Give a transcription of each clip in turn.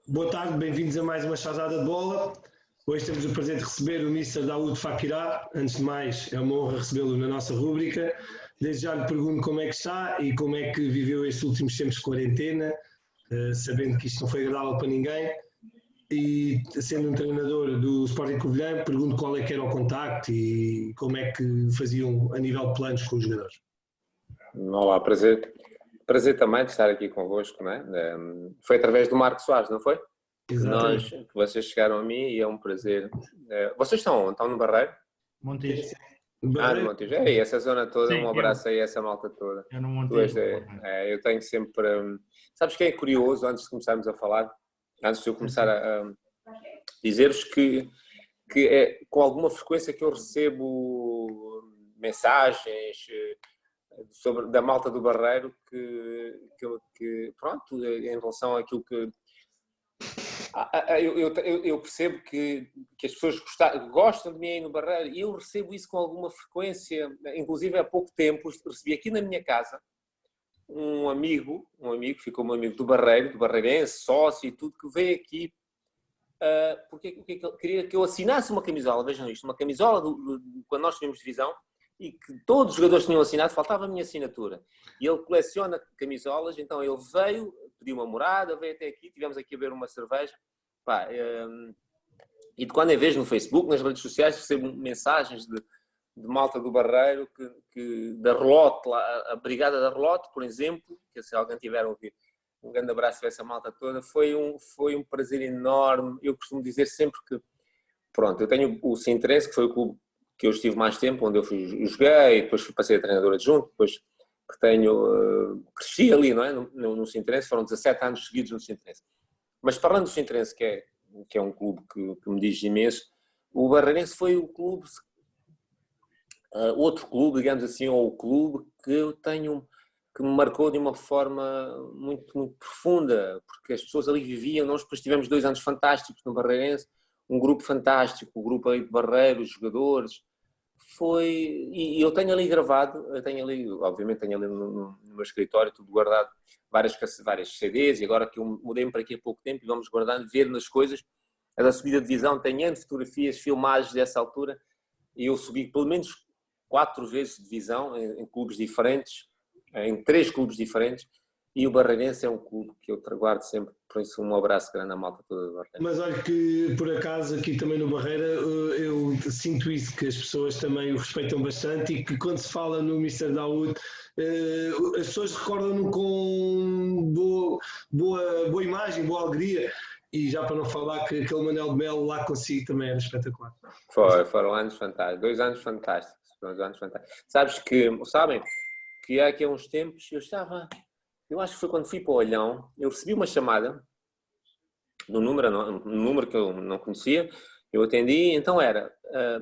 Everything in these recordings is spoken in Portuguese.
Boa tarde, bem-vindos a mais uma chazada de bola. Hoje temos o prazer de receber o Mr. Daoud Fakirá. Antes de mais, é uma honra recebê-lo na nossa rúbrica. Desde já lhe pergunto como é que está e como é que viveu estes últimos tempos de quarentena, sabendo que isto não foi agradável para ninguém. E sendo um treinador do Sporting Covilhã, pergunto qual é que era o contacto e como é que faziam a nível de planos com os jogadores. Olá, prazer. Prazer também de estar aqui convosco, não é? Foi através do Marco Soares, não foi? Exatamente. Vocês chegaram a mim e é um prazer. Vocês estão no Barreiro? Montijo. No Montijo. É, essa zona toda, Sim, um abraço aí a essa malta toda. eu no Montijo. Eu tenho sempre... Sabes quem é curioso, antes de começarmos a falar? Antes de eu começar a dizer-vos que é com alguma frequência que eu recebo mensagens da malta do Barreiro que pronto, em relação àquilo que eu percebo que as pessoas gostam de mim aí no Barreiro e eu recebo isso com alguma frequência. Inclusive há pouco tempo recebi aqui na minha casa um amigo, ficou um amigo do Barreiro, do Barreirense, sócio e tudo, que veio aqui porque queria que eu assinasse uma camisola. Vejam isto, uma camisola quando nós tínhamos divisão, e que todos os jogadores tinham assinado, faltava a minha assinatura. E ele coleciona camisolas, então ele veio, pediu uma morada, veio até aqui, tivemos aqui a beber uma cerveja. E de quando em vez no Facebook, nas redes sociais, recebo mensagens de malta do Barreiro, da Relote, a Brigada da Relote, por exemplo, que se alguém tiver a ouvir, um grande abraço a essa malta toda. Foi um prazer enorme. Eu costumo dizer sempre que, pronto, eu tenho o Sintrense, que foi o clube que eu estive mais tempo, onde eu joguei, depois passei a treinador adjunto, depois que cresci ali, não é? No Sintrense, foram 17 anos seguidos no Sintrense. Mas falando do Sintrense, que é um clube que me diz imenso, o Barreirense foi o clube, outro clube, digamos assim, ou o clube que eu tenho, que me marcou de uma forma muito, muito profunda, porque as pessoas ali viviam. Nós depois tivemos 2 anos fantásticos no Barreirense, um grupo fantástico, o grupo ali de Barreiro, os jogadores, e eu tenho ali gravado, obviamente tenho ali no meu escritório tudo guardado, várias CDs, e agora que eu mudei-me para aqui há pouco tempo e vamos guardando, ver nas coisas, a da subida de divisão, tenho N fotografias, filmagens dessa altura, e eu subi pelo menos 4 vezes de divisão em clubes diferentes, em 3 clubes diferentes, e o Barreirense é um clube que eu guardo sempre, por isso um abraço grande à malta toda do Barreirense. Mas olha que, por acaso, aqui também no Barreira, eu sinto isso, que as pessoas também o respeitam bastante e que quando se fala no Mr. Daoud, as pessoas recordam-no com boa imagem, boa alegria. E já para não falar que aquele Manel de Melo lá consigo também era espetacular. Foram anos fantásticos, 2 anos fantásticos. Sabem que há aqui há uns tempos eu acho que foi quando fui para o Olhão, eu recebi uma chamada no número que eu não conhecia, eu atendi, então era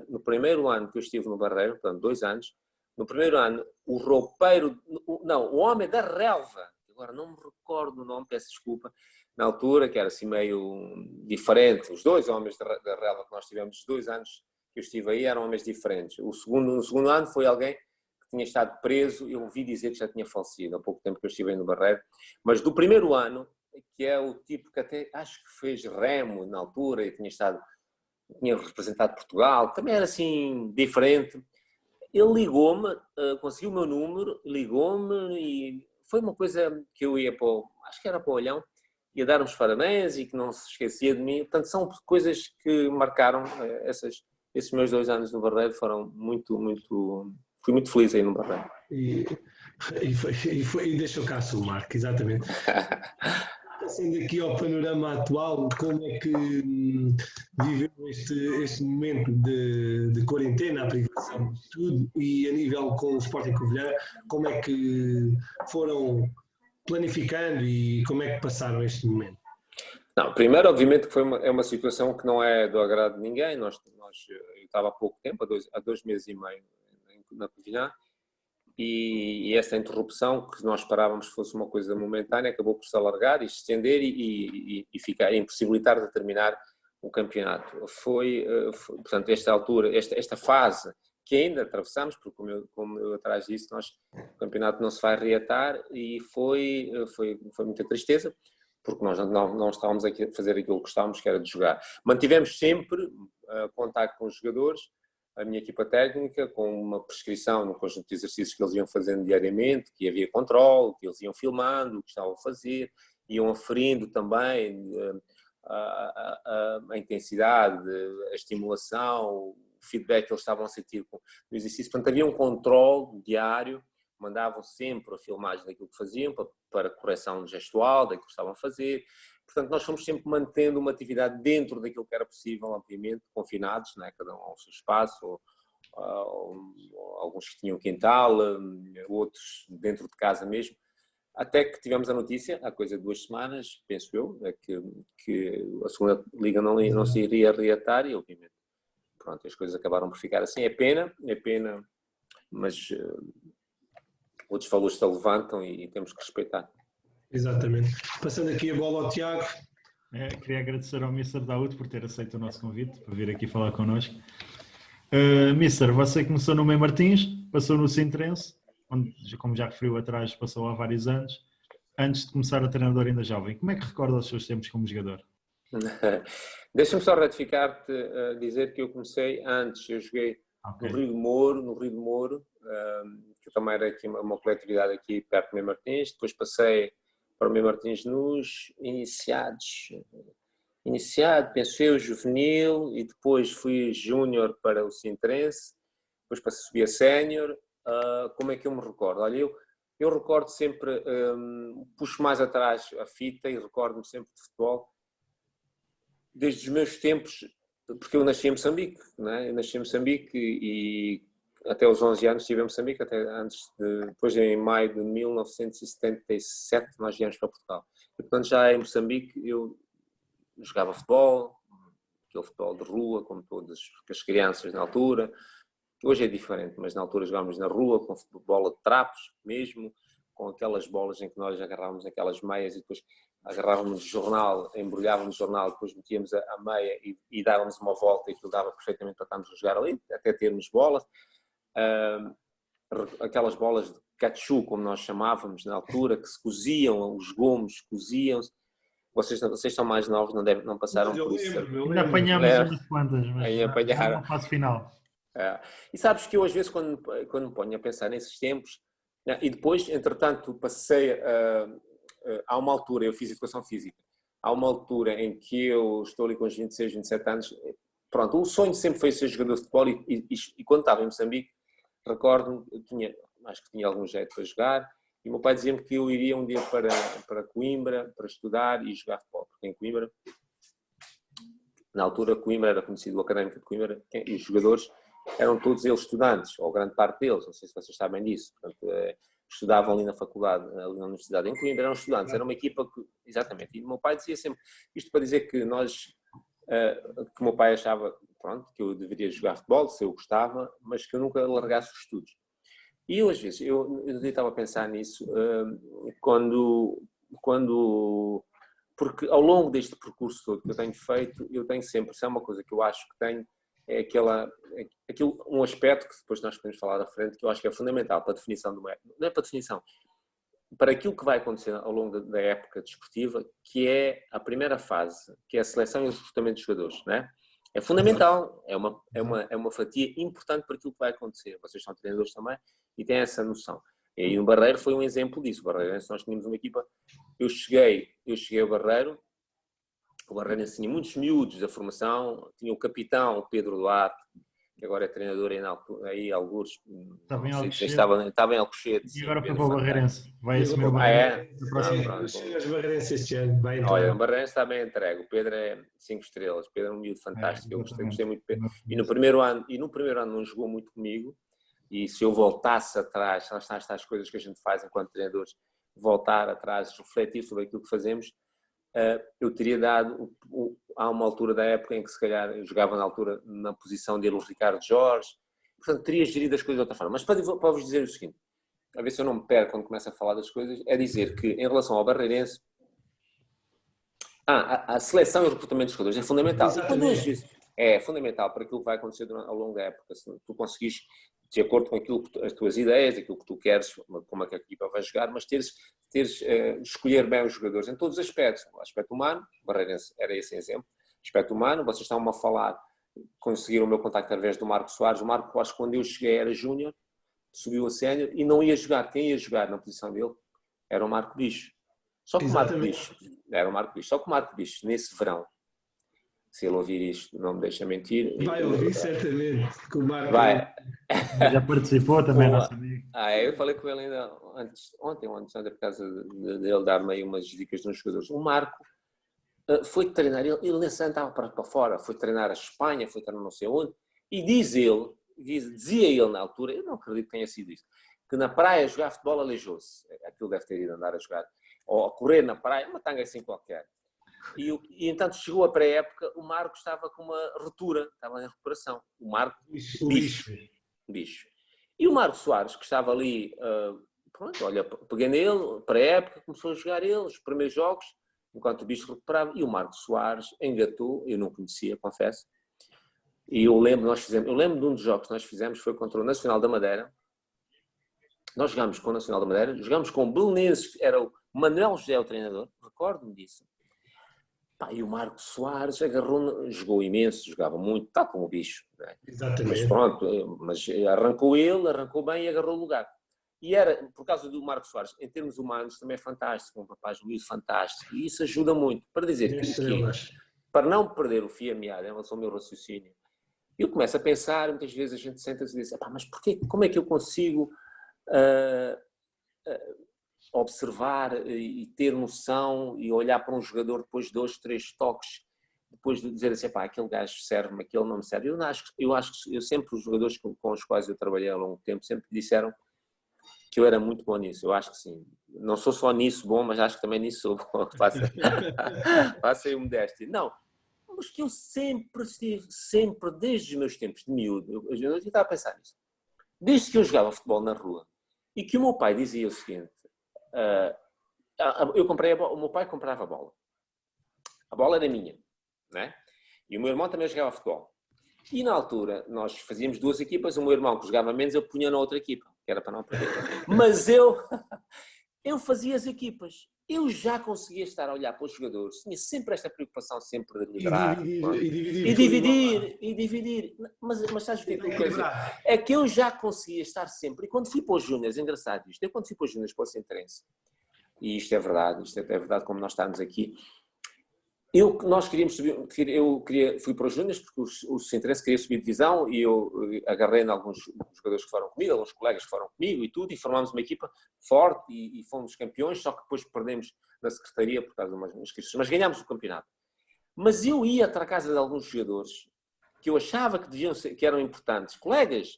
no primeiro ano que eu estive no Barreiro, portanto 2 anos, no primeiro ano o roupeiro, o homem da relva, agora não me recordo o nome, peço desculpa, na altura, que era assim meio diferente, os 2 homens da relva que nós tivemos, os 2 anos que eu estive aí eram homens diferentes. No segundo ano foi alguém que tinha estado preso, eu ouvi dizer que já tinha falecido, há pouco tempo que eu estive aí no Barreiro, mas do primeiro ano, que é o tipo que até acho que fez remo na altura e tinha representado Portugal, também era assim diferente. Ele ligou-me, conseguiu o meu número, ligou-me e foi uma coisa que eu ia acho que era para o Olhão, ia dar uns parabéns e que não se esquecia de mim. Portanto, são coisas que marcaram esses meus 2 anos no Barreiro, foram muito, muito... Fui muito feliz aí no Barreiro. E deixou cá o Marco, exatamente. Passando aqui ao panorama atual, como é que viveu este momento de quarentena, a privação de tudo, e a nível com o Sporting Covilhã, como é que foram planificando e como é que passaram este momento? Não, primeiro, obviamente, que é uma situação que não é do agrado de ninguém. Eu estava há pouco tempo, há 2 meses e meio, na Covilhã, e essa interrupção, que nós esperávamos que fosse uma coisa momentânea, acabou por se alargar e se estender e ficar, impossibilitar de terminar o campeonato. Portanto, esta altura, esta fase que ainda atravessamos, porque como eu atrás disso, o campeonato não se vai reatar, e foi muita tristeza, porque nós não estávamos aqui a fazer aquilo que gostávamos, que era de jogar. Mantivemos sempre contacto com os jogadores, a minha equipa técnica, com uma prescrição no conjunto de exercícios que eles iam fazendo diariamente, que havia controle, que eles iam filmando o que estavam a fazer, iam aferindo também a intensidade, a estimulação, o feedback que eles estavam a sentir no exercício. Portanto, havia um controle diário, mandavam sempre a filmagem daquilo que faziam, para correção gestual, daquilo que estavam a fazer. Portanto, nós fomos sempre mantendo uma atividade dentro daquilo que era possível, obviamente, confinados, né? Cada um ao seu espaço, alguns que tinham quintal, outros dentro de casa mesmo. Até que tivemos a notícia, há coisa de 2 semanas, penso eu, que a segunda liga não se iria reatar e, obviamente, pronto, as coisas acabaram por ficar assim. É pena, mas outros valores se levantam e temos que respeitar. Exatamente. Passando aqui a bola ao Tiago. Queria agradecer ao Mr. Daoud por ter aceito o nosso convite, para vir aqui falar connosco. Mr., você começou no Mem Martins, passou no Sintrense, onde, como já referiu atrás, passou há vários anos, antes de começar a treinador ainda jovem. Como é que recorda os seus tempos como jogador? Deixa-me só ratificar-te, dizer que eu comecei antes, eu joguei no Rio de Moro, que também era aqui uma coletividade aqui perto do Mem Martins, depois passei para o Mem Martins nos iniciado, penso eu, juvenil, e depois fui júnior para o Sintrense, depois subi a sénior. Como é que eu me recordo? Olha, eu recordo sempre, puxo mais atrás a fita e recordo-me sempre de futebol, desde os meus tempos, porque eu nasci em Moçambique, não é? Eu nasci em Moçambique e até os 11 anos estive em Moçambique, depois em maio de 1977 nós viemos para Portugal. E, portanto, já em Moçambique eu jogava futebol, aquele futebol de rua, como todas as crianças na altura. Hoje é diferente, mas na altura jogávamos na rua, com bola de trapos mesmo, com aquelas bolas em que nós agarrávamos aquelas meias e depois agarrávamos o jornal, embrulhávamos o jornal, depois metíamos a meia e dávamos uma volta e aquilo dava perfeitamente para estarmos a jogar ali, até termos bolas. Aquelas bolas de cachu, como nós chamávamos na altura, que se coziam, os gomos coziam-se. Vocês são mais novos, não passaram por isso. Ainda apanhámos umas quantas, mas apanharam. na fase final. E sabes que eu às vezes quando me ponho a pensar nesses tempos, e depois, entretanto, passei há uma altura, eu fiz educação física, há uma altura em que eu estou ali com os 26, 27 anos, pronto, o sonho sempre foi ser jogador de futebol e quando estava em Moçambique, recordo-me, acho que tinha algum jeito para jogar, e o meu pai dizia-me que eu iria um dia para Coimbra para estudar e jogar futebol, porque em Coimbra, na altura Coimbra era conhecido, o Académico de Coimbra, e os jogadores eram todos eles estudantes, ou grande parte deles, não sei se vocês sabem disso, portanto, estudavam ali na faculdade, ali na universidade em Coimbra, eram estudantes, era uma equipa que, exatamente, e o meu pai dizia sempre, isto para dizer que que o meu pai achava, pronto, que eu deveria jogar futebol, se eu gostava, mas que eu nunca largasse os estudos. E eu às vezes, eu estava a pensar nisso, porque ao longo deste percurso todo que eu tenho feito, eu tenho sempre, se é uma coisa que eu acho que tenho, é um aspecto que depois nós podemos falar à frente, que eu acho que é fundamental para a definição não é para a definição, para aquilo que vai acontecer ao longo da época desportiva, que é a primeira fase, que é a seleção e o recrutamento de jogadores, não é? É fundamental, é uma fatia importante para aquilo que vai acontecer. Vocês são treinadores também e têm essa noção. E aí o Barreiro foi um exemplo disso. O Barreiro, nós tínhamos uma equipa, eu cheguei ao Barreiro, o Barreirense tinha muitos miúdos da formação, tinha o capitão, o Pedro Duarte, que agora é treinador aí alguns. Estava em Alcochete. E agora foi para o Barreirense. Vai assumir o Barreirense. Os Barreirense este ano. Olha, o Barreirense está bem entregue. O Pedro é 5 estrelas. O Pedro é um miúdo fantástico. Eu gostei muito de Pedro. E no primeiro ano não jogou muito comigo. E se eu voltasse atrás, lá estão estas coisas que a gente faz enquanto treinadores, voltar atrás, refletir sobre aquilo que fazemos, eu teria dado, há uma altura da época em que se calhar eu jogava na altura na posição dele o Ricardo Jorge, portanto teria gerido as coisas de outra forma. Mas para vos dizer o seguinte, a ver se eu não me perco quando começo a falar das coisas, é dizer que em relação ao Barreirense, a seleção e o recrutamento dos jogadores é fundamental. É fundamental para aquilo que vai acontecer ao longo da época. Se tu conseguires de acordo com aquilo as tuas ideias, aquilo que tu queres, como é que a equipa vai jogar, mas escolher bem os jogadores em todos os aspectos. O aspecto humano, o Barreirense era esse exemplo. Aspecto humano, vocês estavam a falar, conseguiram o meu contacto através do Marco Soares. O Marco Soares, quando eu cheguei, era júnior, subiu a sénior e não ia jogar. Quem ia jogar na posição dele era o Marco Bicho. Só que o Marco Bicho, era o Marco Bicho. Só que o Marco Bicho, nesse verão, se ele ouvir isto, não me deixa mentir. Vai ouvir, certamente. Que o Marco vai. Já participou também, nosso amigo. Eu falei com ele ainda ontem, por causa dele dar-me aí umas dicas nos jogadores. O Marco foi treinar, ele nesse ano estava para fora, foi treinar a Espanha, foi treinar não sei onde, e dizia ele na altura, eu não acredito que tenha sido isso, que na praia jogar futebol aleijou-se. Aquilo deve ter ido andar a jogar, ou a correr na praia, uma tanga assim qualquer. E então chegou a pré-época, o Marco estava com uma ruptura, estava em recuperação. O Marco, bicho. E o Marco Soares, que estava ali, pronto, olha, peguei nele, pré-época, começou a jogar ele, os primeiros jogos, enquanto o bicho recuperava, e o Marco Soares engatou, eu não conhecia, confesso, e eu lembro de um dos jogos que nós fizemos, foi contra o Nacional da Madeira. Nós jogámos com o Nacional da Madeira, jogámos com o Belenenses, que era o Manuel José o treinador, recordo-me disso. E o Marco Soares jogou imenso, jogava muito, tal como o bicho. Né? Exatamente. Mas pronto, arrancou bem e agarrou o lugar. E era, por causa do Marco Soares, em termos humanos, também é fantástico, um rapaz Luís fantástico, e isso ajuda muito, para dizer para não perder o fio a meada em relação ao meu raciocínio. Eu começo a pensar, muitas vezes a gente senta-se e diz, mas porquê, como é que eu consigo observar e ter noção e olhar para um jogador depois de 2, 3 toques, depois de dizer assim, aquele gajo serve-me, aquele não me serve. Eu acho que sempre os jogadores com os quais eu trabalhei ao longo do tempo sempre disseram que eu era muito bom nisso. Eu acho que sim. Não sou só nisso bom, mas acho que também nisso sou bom. Faça aí modéstia. Não, mas que eu sempre estive, desde os meus tempos de miúdo, eu estava a pensar nisso. Desde que eu jogava futebol na rua e que o meu pai dizia o seguinte, o meu pai comprava a bola. A bola era minha, né? E o meu irmão também jogava futebol. E na altura nós fazíamos 2 equipas, o meu irmão que jogava menos eu punha na outra equipa, que era para não perder. Mas eu fazia as equipas. Eu já conseguia estar a olhar para os jogadores, tinha sempre esta preocupação sempre de liderar. E dividir. Mas sabes o que é que eu quero dizer? É que eu já conseguia estar sempre, e quando fui para os Júniors, é engraçado isto, quando fui para os Júniors para o Centrense, e isto é verdade como nós estamos aqui, nós queríamos subir, fui para os Júniors porque o Centrense queria subir divisão e eu agarrei em alguns jogadores que foram comigo, alguns colegas que foram comigo e tudo, e formámos uma equipa forte e fomos campeões, só que depois perdemos na secretaria por causa de umas inscrições, mas ganhámos o campeonato. Mas eu ia para a casa de alguns jogadores que eu achava que eram importantes, colegas,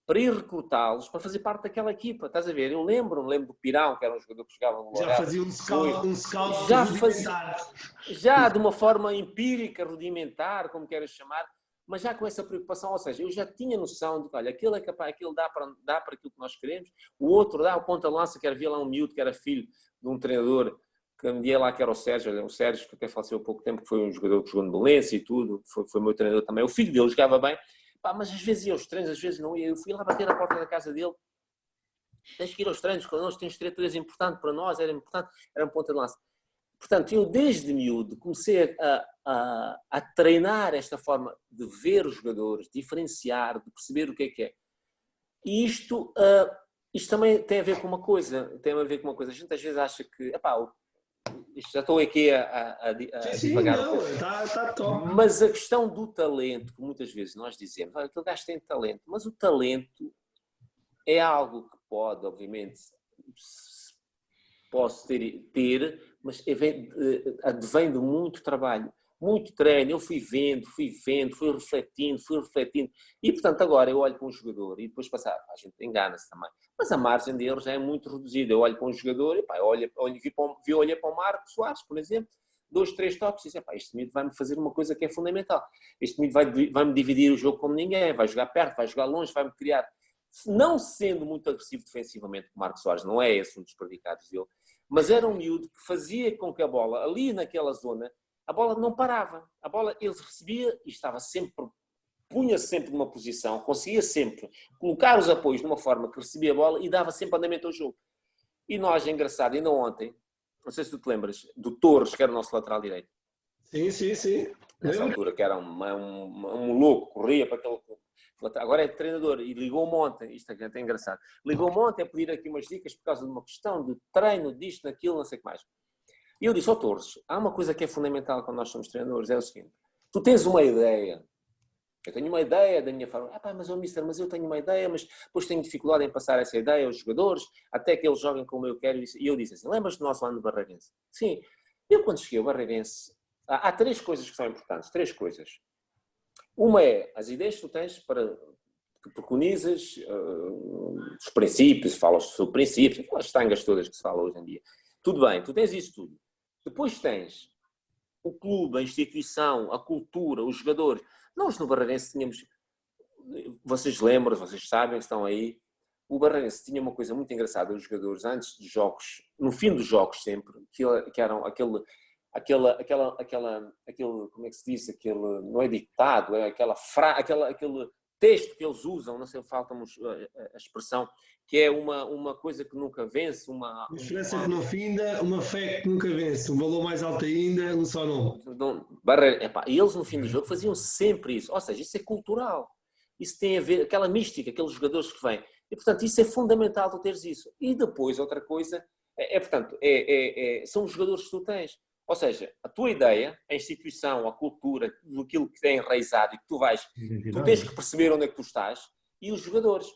para ir recrutá-los, para fazer parte daquela equipa, estás a ver? Eu lembro-me do Pirão, que era um jogador que jogava no Lourdes. Já fazia um scout já de uma forma empírica, rudimentar, como queres chamar, mas já com essa preocupação, ou seja, eu já tinha noção de que, olha, aquele é capaz, aquele dá para aquilo que nós queremos, o outro dá, o ponta-lança, que havia lá um miúdo, que era filho de um treinador, que me dia lá, que era o Sérgio, que até faleceu há pouco tempo, que foi um jogador que jogou no Belenenses e tudo, foi meu treinador também, o filho dele jogava bem, mas às vezes ia aos treinos, às vezes não ia. Eu fui lá bater na porta da casa dele. Tens que ir aos treinos, quando nós temos diretores importante para nós, era importante, era um ponta de lança. Portanto, eu desde miúdo comecei a treinar esta forma de ver os jogadores, diferenciar, de perceber o que é. E isto também tem a ver com uma coisa. A gente às vezes acha que, já estou aqui a divagar um pouco. Está top. Mas a questão do talento, que muitas vezes nós dizemos, aquele gajo tem talento, mas o talento é algo que pode, obviamente, posso ter, mas advém de muito trabalho, muito treino. Eu fui vendo, fui refletindo. E, portanto, agora eu olho para um jogador e depois a gente engana-se também. Mas a margem dele já é muito reduzida. Eu olho para um jogador e olhei para o Marco Soares, por exemplo, 2, 3 toques e disse, este miúdo vai-me fazer uma coisa que é fundamental. Este miúdo vai-me dividir o jogo como ninguém, vai jogar perto, vai jogar longe, vai-me criar. Não sendo muito agressivo defensivamente, o Marco Soares não é esse um dos predicados dele, mas era um miúdo que fazia com que a bola, ali naquela zona, a bola não parava. A bola ele recebia e estava sempre punha-se sempre numa posição, conseguia sempre colocar os apoios de uma forma que recebia a bola e dava sempre andamento ao jogo. E nós, engraçado, ainda ontem, não sei se tu te lembras, do Torres, que era o nosso lateral direito. Sim. Nessa altura, que era um louco, corria para aquele... Agora é treinador e ligou-me ontem, isto é até engraçado, ligou-me ontem a pedir aqui umas dicas por causa de uma questão de treino, disto, daquilo, não sei o que mais. E eu disse ao Torres, há uma coisa que é fundamental quando nós somos treinadores, é o seguinte, tu tens uma ideia, eu tenho uma ideia da minha forma, mas eu tenho uma ideia, mas depois tenho dificuldade em passar essa ideia aos jogadores, até que eles joguem como eu quero, e eu disse assim, lembras-te do nosso ano de Barreirense? Sim, eu quando cheguei ao Barreirense, há 3 coisas que são importantes, 3 coisas. Uma é as ideias que tu tens que preconizas, os princípios, falas sobre princípios, aquelas tangas todas que se fala hoje em dia. Tudo bem, tu tens isso tudo. Depois tens o clube, a instituição, a cultura, os jogadores. Nós no Barreirense tínhamos, vocês lembram, vocês sabem, estão aí, o Barreirense tinha uma coisa muito engraçada, os jogadores antes dos jogos, no fim dos jogos sempre, que eram aquele, como é que se diz, aquele, não é ditado, é aquele texto que eles usam, não sei, falta-me a expressão, que é uma coisa que nunca vence, uma esperança que não finda, uma fé que nunca vence, um valor mais alto ainda, um só nome. E eles no fim do jogo faziam sempre isso, ou seja, isso é cultural, isso tem a ver, aquela mística, aqueles jogadores que vêm, e portanto isso é fundamental tu teres isso. E depois outra coisa, são os jogadores que tu tens. Ou seja, a tua ideia, a instituição, a cultura, aquilo que tem enraizado e que tu tens que perceber onde é que tu estás, e os jogadores.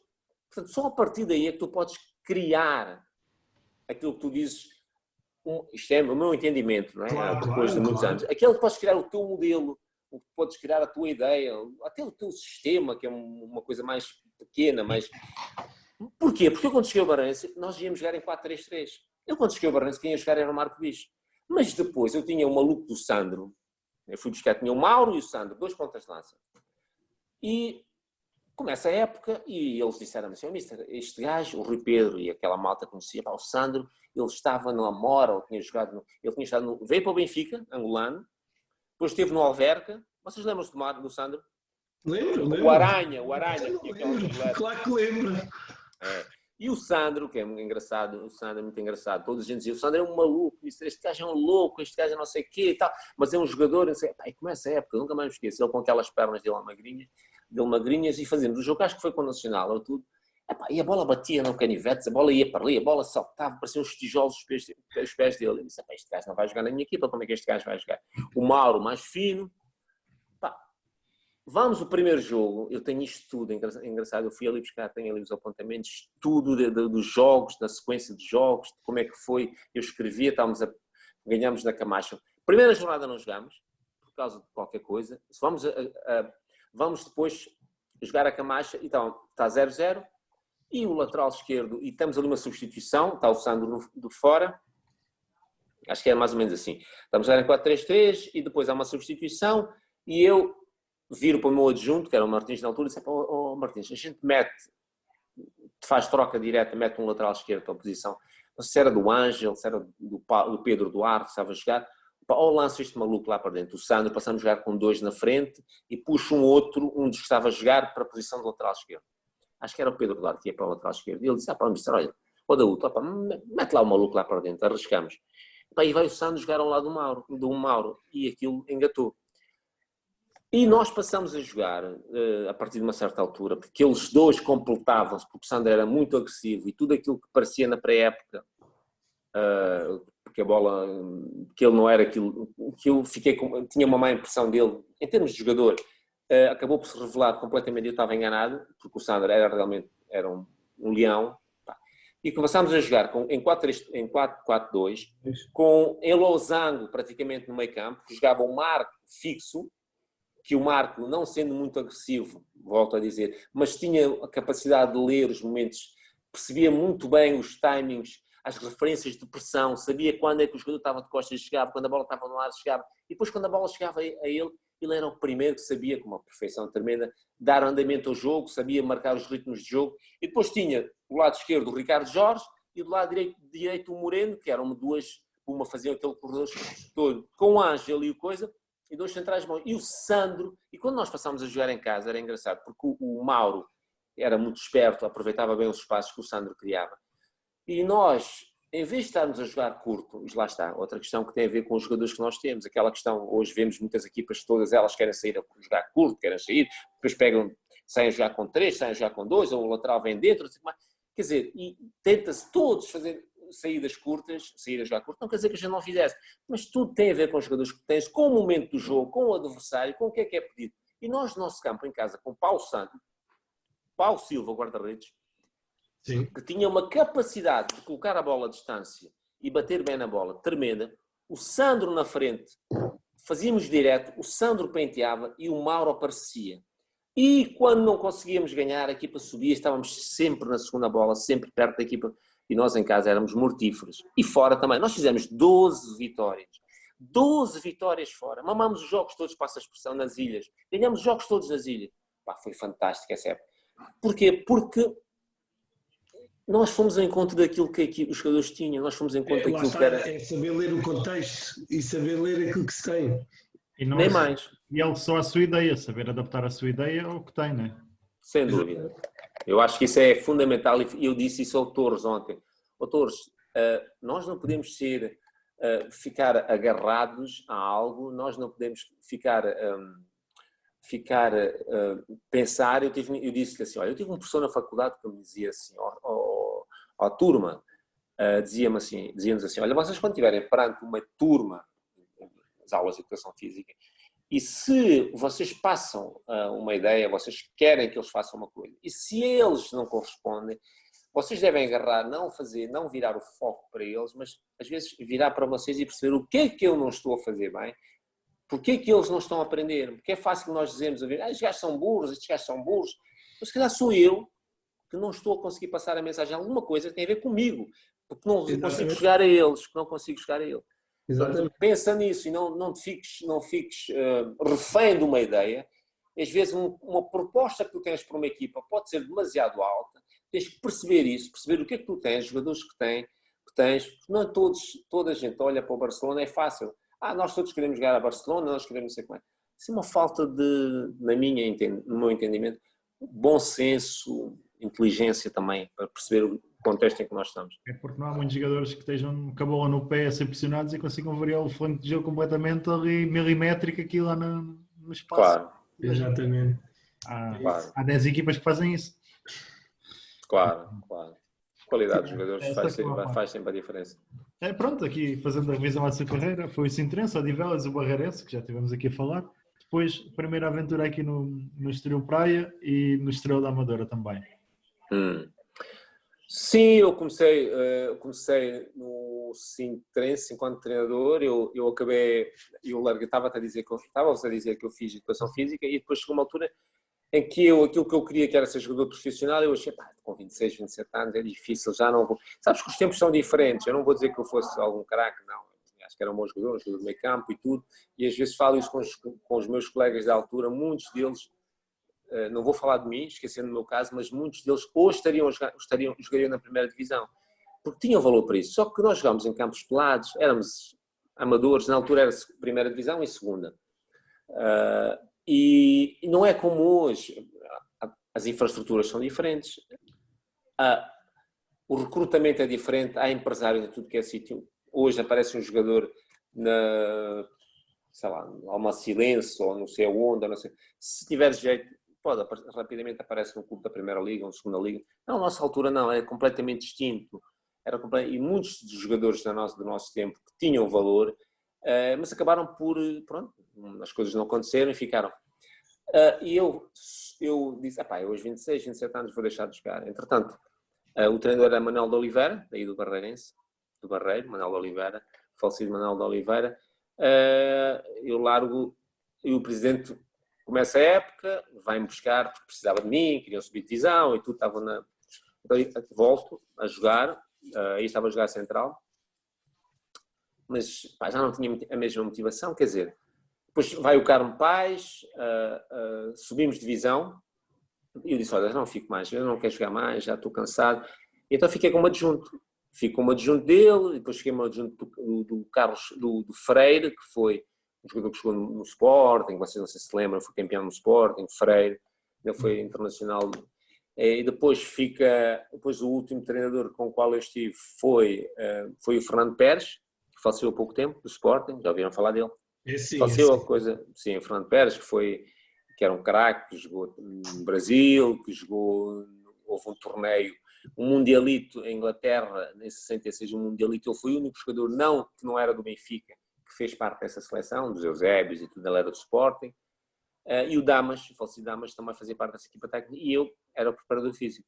Portanto, só a partir daí é que tu podes criar aquilo que tu dizes, isto é o meu entendimento, não é? Claro, depois de muitos anos. Aquilo que podes criar o teu modelo, o que podes criar a tua ideia, até o teu sistema, que é uma coisa mais pequena, mas... Porquê? Porque eu quando cheguei ao Barreirense, nós íamos jogar em 4-3-3. Eu quando cheguei ao Barreirense, quem ia jogar era o Marco Bicho. Mas depois eu tinha o maluco do Sandro, eu fui buscar, tinha o Mauro e o Sandro, 2 pontas de lança. E começa a época e eles disseram assim, mister, este gajo, o Rui Pedro e aquela malta conhecia, o Sandro, ele estava no Amora, ele tinha estado veio para o Benfica, angolano, depois esteve no Alverca, vocês lembram-se do Sandro? Lembro. O Aranha. Claro que lembro. E o Sandro, que é muito engraçado, o Sandro é muito engraçado, toda a gente dizia, o Sandro é um maluco, este gajo é um louco, este gajo é não sei o quê e tal, mas é um jogador, e começa a época, nunca mais me esqueço, ele com aquelas pernas dele magrinhas, e fazíamos o jogo, acho que foi com o Nacional, ou tudo, e a bola batia no canivete, a bola ia para ali, a bola saltava, pareciam uns tijolos os pés dele, eu disse, este gajo não vai jogar na minha equipa, como é que este gajo vai jogar? O Mauro, mais fino, vamos o primeiro jogo, eu tenho isto tudo, engraçado, eu fui ali buscar, tenho ali os apontamentos, tudo dos jogos, da sequência de jogos, de como é que foi, eu escrevia, ganhámos na Camacho. Primeira jornada não jogámos, por causa de qualquer coisa, vamos depois jogar a Camacho, então está 0-0, e o lateral esquerdo, e temos ali uma substituição, está o Sandro de fora, acho que é mais ou menos assim, estamos a jogar em 4-3-3, e depois há uma substituição, e eu viro para o meu adjunto, que era o Martins na altura, e disse, Martins, a gente faz troca direta, mete um lateral esquerdo para a posição, não sei se era do Ângelo, se era do Pedro Duarte, que estava a jogar, lanço este maluco lá para dentro, o Sandro, passamos a jogar com 2 na frente, e puxo um dos que estava a jogar para a posição do lateral esquerdo. Acho que era o Pedro Duarte que ia para o lateral esquerdo, e ele disse, mister, olha, Daúdo, mete lá o maluco lá para dentro, arriscamos. E vai o Sandro jogar ao lado do Mauro, e aquilo engatou. E nós passamos a jogar, a partir de uma certa altura, porque eles dois completavam-se, porque o Sandro era muito agressivo e tudo aquilo que parecia na pré-época, porque a bola, que ele não era aquilo, que eu tinha uma má impressão dele, em termos de jogador, acabou por se revelar completamente, eu estava enganado, porque o Sandro realmente era um leão, e começámos a jogar em 4-4-2, com em losango praticamente no meio campo, que jogava o Marco fixo, que o Marco, não sendo muito agressivo, volto a dizer, mas tinha a capacidade de ler os momentos, percebia muito bem os timings, as referências de pressão, sabia quando é que o jogador estava de costas e chegava, quando a bola estava no ar chegava, e depois quando a bola chegava a ele era o primeiro que sabia, com uma perfeição tremenda, dar andamento ao jogo, sabia marcar os ritmos de jogo, e depois tinha o lado esquerdo o Ricardo Jorge, e do lado direito o Moreno, que eram uma fazia aquele corredor todo, com o Ângelo e o coisa, e 2 centrais bons. E o Sandro, e quando nós passámos a jogar em casa, era engraçado, porque o Mauro era muito esperto, aproveitava bem os espaços que o Sandro criava. E nós, em vez de estarmos a jogar curto, e lá está, outra questão que tem a ver com os jogadores que nós temos, aquela questão, hoje vemos muitas equipas, todas elas querem sair a jogar curto, querem sair, depois saem a jogar com 3, saem a jogar com 2, ou o lateral vem dentro, assim, quer dizer, e tenta-se todos fazer saídas curtas, sair a jogar curto, não quer dizer que a gente não fizesse, mas tudo tem a ver com os jogadores que tens, com o momento do jogo, com o adversário, com o que é pedido. E nós, no nosso campo, em casa, com Paulo Santos, Paulo Silva, guarda-redes, que tinha uma capacidade de colocar a bola à distância e bater bem na bola, tremenda. O Sandro na frente, fazíamos direto, o Sandro penteava e o Mauro aparecia. E quando não conseguíamos ganhar, a equipa subia, estávamos sempre na segunda bola, sempre perto da equipa, e nós em casa éramos mortíferos. E fora também, nós fizemos 12 vitórias. 12 vitórias fora. Mamámos os jogos todos, passa a expressão, nas ilhas. Ganhamos os jogos todos nas ilhas. Pá, foi fantástico essa época. Porquê? Porque nós fomos em conta daquilo que os jogadores tinham, nós fomos em conta daquilo que era... É saber ler o contexto e saber ler aquilo que se tem. Nem mais. E ele só a sua ideia, saber adaptar a sua ideia ao que tem, não é? Sem dúvida. Eu acho que isso é fundamental e eu disse isso ao Torres ontem. Ó Torres, nós não podemos ficar agarrados a algo, nós não podemos pensar. Eu disse-lhe assim, olha, eu tive um professor na faculdade que me dizia assim, à turma, dizia-nos assim, olha, vocês quando estiverem perante uma turma, as aulas de educação física, e se vocês passam uma ideia, vocês querem que eles façam uma coisa, e se eles não correspondem, vocês devem agarrar, não virar o foco para eles, mas às vezes virar para vocês e perceber o que é que eu não estou a fazer bem, porque é que eles não estão a aprender, porque é fácil nós dizermos a ver, estes gajos são burros, mas se calhar sou eu que não estou a conseguir passar a mensagem, alguma coisa que tem a ver comigo, porque não consigo chegar a eles, Portanto, pensa nisso e não fiques refém de uma ideia. Às vezes uma proposta que tu tens para uma equipa pode ser demasiado alta, tens que perceber isso, perceber o que é que tu tens, os jogadores que tens, porque não toda a gente olha para o Barcelona, é fácil. Nós todos queremos jogar a Barcelona, nós queremos não sei como é. Isso é uma falta no meu entendimento, bom senso, inteligência também, para perceber o contexto em que nós estamos. É porque não há muitos jogadores que estejam com a bola no pé a ser pressionados e consigam variar o flanco de jogo completamente ali, milimétrico aqui lá no espaço. Claro. Exatamente. Há 10 equipas que fazem isso. Claro. A qualidade dos jogadores faz sempre a diferença. Pronto, aqui fazendo a revisão à sua carreira, foi o Sintrense, o Odivelas, o Barreirense, que já tivemos aqui a falar. Depois, primeira aventura aqui no Estoril Praia e no Estrela da Amadora também. Sim, eu comecei no Sintrense enquanto treinador. Eu acabei, estava-vos a dizer que eu fiz educação física e depois chegou uma altura em que aquilo que eu queria que era ser jogador profissional, eu achei, com 26, 27 anos é difícil, já não vou... Sabes que os tempos são diferentes, eu não vou dizer que eu fosse algum craque, não. Acho que era um bom jogador, de meio campo e tudo, e às vezes falo isso com os meus colegas da altura, muitos deles, não vou falar de mim, esquecendo o meu caso, mas muitos deles hoje jogariam na primeira divisão, porque tinham valor para isso. Só que nós jogámos em campos pelados, éramos amadores, na altura era primeira divisão e segunda. E não é como hoje, as infraestruturas são diferentes, o recrutamento é diferente, há empresários em tudo que é sítio. Hoje aparece um jogador sei lá, Alma Silêncio ou não sei aonde, não sei. Se tiver jeito, rapidamente aparece num clube da Primeira Liga ou na Segunda Liga. Não, a nossa altura não, é completamente distinto. E muitos dos jogadores do nosso tempo que tinham valor, mas acabaram por, pronto, as coisas não aconteceram e ficaram. E eu disse, eu aos 26, 27 anos vou deixar de jogar. Entretanto, o treinador era Manuel de Oliveira, daí do Barreirense, do Barreiro, Manuel de Oliveira, falecido Manuel de Oliveira. Eu largo e o presidente começa a época, vai-me buscar porque precisava de mim, queriam subir divisão e tudo, então volto a jogar, aí estava a jogar central, mas já não tinha a mesma motivação, quer dizer, depois vai o Carmo Paz, subimos divisão, e eu disse, olha, não fico mais, eu não quero jogar mais, já estou cansado, e então fiquei com um adjunto. Fico como adjunto dele, depois fiquei como adjunto do Carlos, do Freire, que foi um jogador que jogou no Sporting, vocês não sei se lembram, foi campeão no Sporting, Freire, ele foi internacional. E depois depois o último treinador com o qual eu estive foi o Fernando Pérez, que faleceu há pouco tempo, do Sporting, já ouviram falar dele? Faleceu a coisa, sim, o Fernando Pérez, que era um craque, que jogou no Brasil, houve um torneio, um mundialito em Inglaterra, em 66, um mundialito, ele foi o único jogador que não era do Benfica, que fez parte dessa seleção, dos Eusébios e tudo, ele era do Sporting. E o Damas, o falecido Damas, também fazia parte dessa equipa técnica, e eu era o preparador físico.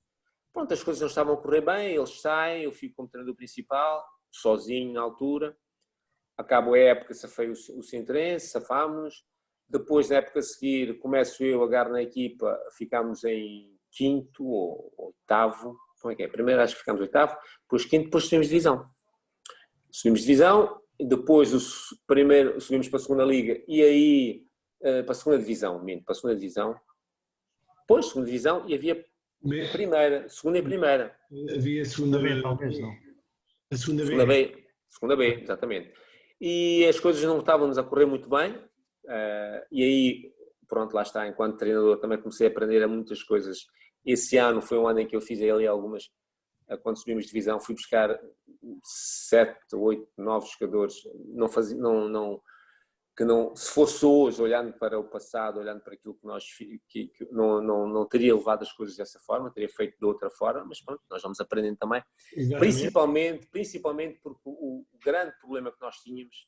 Pronto, as coisas não estavam a correr bem, eles saem, eu fico como treinador principal, sozinho na altura. Acabo a época, safei o Sintrense, safámos-nos. Depois, na época a seguir, começo eu a agarrar na equipa, ficámos em quinto ou oitavo. Como é que é? Primeiro acho que ficámos oitavo, depois quinto, depois subimos divisão. Subimos divisão, depois subimos para a segunda liga, e aí para a segunda divisão, para a segunda divisão. Depois, segunda divisão, e havia primeira, segunda e primeira. Havia segunda B, talvez não. A segunda B. Segunda B, exatamente. E as coisas não estavam-nos a correr muito bem, e aí, pronto, lá está, enquanto treinador também comecei a aprender muitas coisas. Esse ano foi um ano em que eu fiz ali algumas, quando subimos de divisão, fui buscar 7, 8, 9 jogadores, se fosse hoje, olhando para o passado, olhando para aquilo que não teria levado as coisas dessa forma, teria feito de outra forma, mas pronto, nós vamos aprendendo também. Principalmente porque o grande problema que nós tínhamos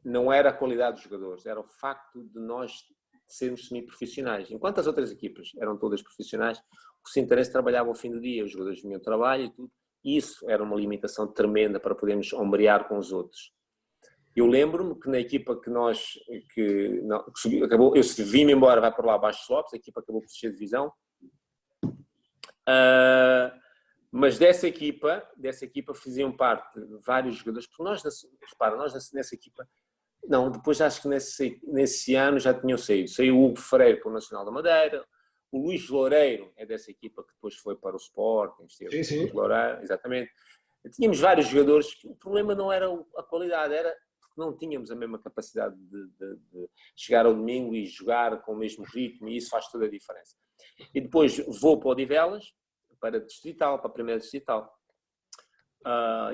não era a qualidade dos jogadores, era o facto de nós sermos semi-profissionais. Enquanto as outras equipas eram todas profissionais, o Sintrense trabalhava ao fim do dia, os jogadores vinham ao trabalho e tudo, e isso era uma limitação tremenda para podermos ombrear com os outros. Eu lembro-me que na equipa acabou, eu vim-me embora, vai para lá abaixo de Lopes, a equipa acabou por descer de divisão, mas dessa equipa faziam parte vários jogadores, porque nós nessa equipa, não, depois acho que nesse ano já tinham saído. Saiu o Hugo Freire para o Nacional da Madeira, o Luís Loureiro é dessa equipa que depois foi para o Sporting, esteve sim. Loureiro, exatamente. Tínhamos vários jogadores que o problema não era a qualidade, era porque não tínhamos a mesma capacidade de chegar ao domingo e jogar com o mesmo ritmo, e isso faz toda a diferença. E depois vou para o Odivelas, para a primeira distrital.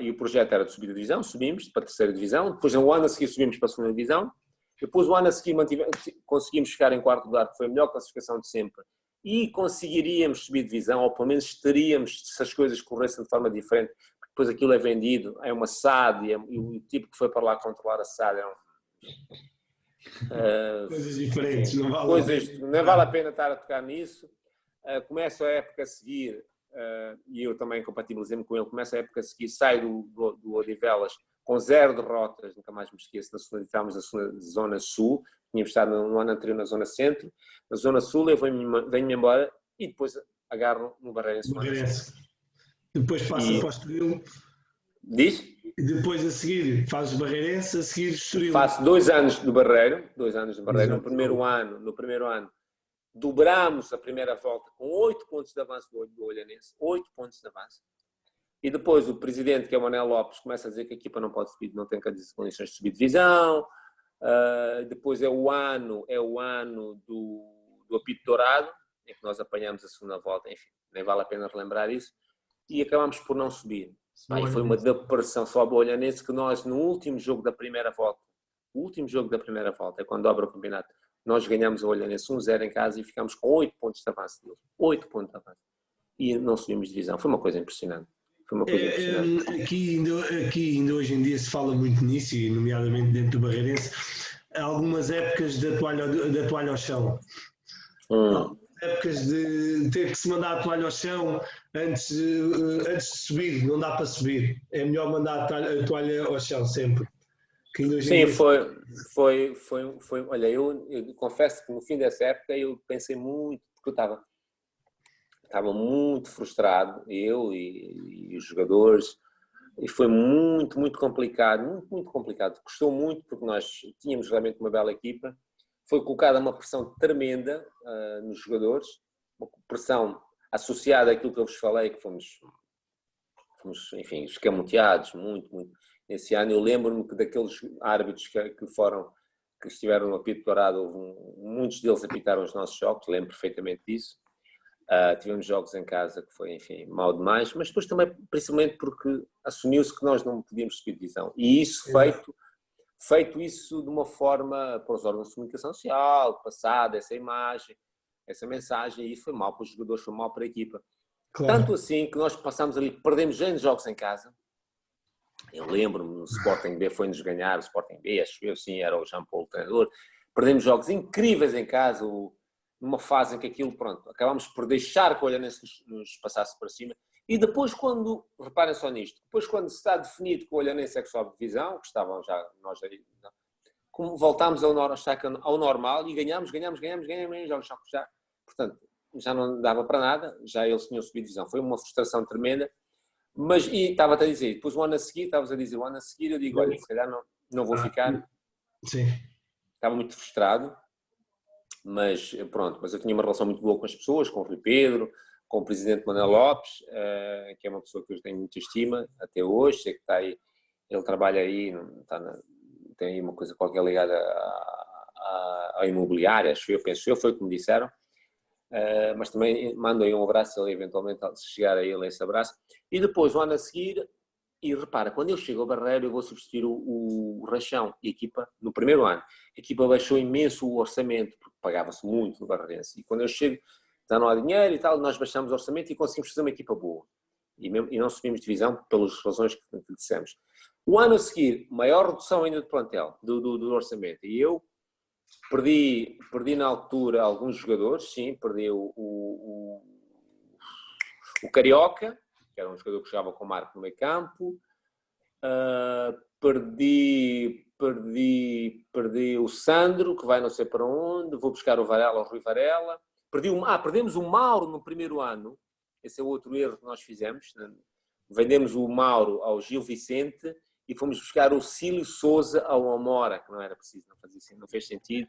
E o projeto era de subir a divisão, subimos para a terceira divisão, depois um ano a seguir subimos para a segunda divisão, depois o ano a seguir conseguimos ficar em quarto lugar, que foi a melhor classificação de sempre, e conseguiríamos subir divisão, ou pelo menos teríamos, se as coisas corressem de forma diferente, porque depois aquilo é vendido, é uma SAD, e o tipo que foi para lá controlar a SAD eram coisas diferentes, não vale a pena estar a tocar nisso. Começo a época a seguir, e eu também compatibilizei-me com ele, começo a época a seguir, saio do Odivelas com 0 derrotas, nunca mais me esqueço, estávamos na Zona Sul, tínhamos estado no ano anterior na Zona Centro, na Zona Sul eu venho-me embora e depois agarro no Barreirense. Depois passa para o Estoril. Diz? E depois a seguir fazes Barreirense, a seguir Estoril. Faço 2 anos do Barreiro, no primeiro ano. Dobramos a primeira volta com 8 pontos de avanço do Olhanense, 8 pontos de avanço. E depois o presidente, que é o Manuel Lopes, começa a dizer que a equipa não pode subir, não tem condições de subir divisão. Depois é o ano do apito dourado, em que nós apanhamos a segunda volta, enfim, nem vale a pena relembrar isso. E acabamos por não subir. Aí foi uma depressão só ao Olhanense, que nós no último jogo da primeira volta, é quando dobra o campeonato, nós ganhamos o Olhanense 1-0 em casa e ficámos com 8 pontos de avanço deles. 8 pontos de avanço. E não subimos divisão. Foi uma coisa impressionante. Aqui ainda hoje em dia se fala muito nisso, e nomeadamente dentro do Barreirense, algumas épocas da toalha ao chão. Épocas de ter que se mandar a toalha ao chão antes de subir, não dá para subir. É melhor mandar a toalha ao chão sempre. Sim, foi. Olha, eu confesso que no fim dessa época eu pensei muito, porque eu estava muito frustrado, eu e os jogadores, e foi muito, muito complicado, muito complicado. Custou muito, porque nós tínhamos realmente uma bela equipa. Foi colocada uma pressão tremenda nos jogadores, uma pressão associada àquilo que eu vos falei, que fomos enfim, escamoteados muito. Nesse ano eu lembro-me que daqueles árbitros que que estiveram no apito dourado, muitos deles apitaram os nossos jogos, lembro perfeitamente disso. Tivemos jogos em casa que foi, enfim, mal demais, mas depois também, principalmente porque assumiu-se que nós não podíamos subir divisão. E isso feito isso de uma forma para os órgãos de comunicação social, passada essa imagem, essa mensagem, e isso foi mal para os jogadores, foi mal para a equipa. Claro. Tanto assim que nós passámos ali, perdemos N jogos em casa. Eu lembro-me, o Sporting B foi-nos ganhar, o Sporting B, acho eu, sim, era o Jean Paul o treinador. Perdemos jogos incríveis em casa, numa fase em que aquilo, pronto, acabámos por deixar que o Olhanense nos passasse para cima. E depois quando, reparem só nisto, depois quando se está definido que o Olhanense é que sobe divisão, que estavam já, nós aí, como voltámos ao normal e ganhámos jogos, já. Portanto, já não dava para nada, já eles tinham subido divisão. Foi uma frustração tremenda. Mas, e estava-te a dizer, depois o ano a seguir, eu digo, olha, se calhar não vou ficar. Sim. Estava muito frustrado, mas pronto, mas eu tinha uma relação muito boa com as pessoas, com o Rui Pedro, com o presidente Manuel Lopes, que é uma pessoa que eu tenho muita estima até hoje, sei que está aí, ele trabalha aí, tem aí uma coisa qualquer ligada à imobiliária, penso eu, foi o que me disseram. Mas também mando aí um abraço, ele eventualmente, se chegar a ele, esse abraço. E depois, o ano a seguir, e repara, quando eu chego ao Barreiro, eu vou substituir o Rachão e a equipa, no primeiro ano, a equipa baixou imenso o orçamento, porque pagava-se muito no Barreirense. E quando eu chego, já não há dinheiro e tal, nós baixamos o orçamento e conseguimos fazer uma equipa boa. E não subimos divisão pelas razões que dissemos. O ano a seguir, maior redução ainda de plantel, do orçamento. E eu perdi na altura alguns jogadores, sim, perdi o Carioca, que era um jogador que jogava com o Marco no meio campo, perdi o Sandro, que vai não sei para onde, vou buscar o Varela, o Rui Varela, perdemos o Mauro no primeiro ano, esse é outro erro que nós fizemos, vendemos o Mauro ao Gil Vicente, e fomos buscar o Cílio Souza ao Amora, que não era preciso, não fez sentido.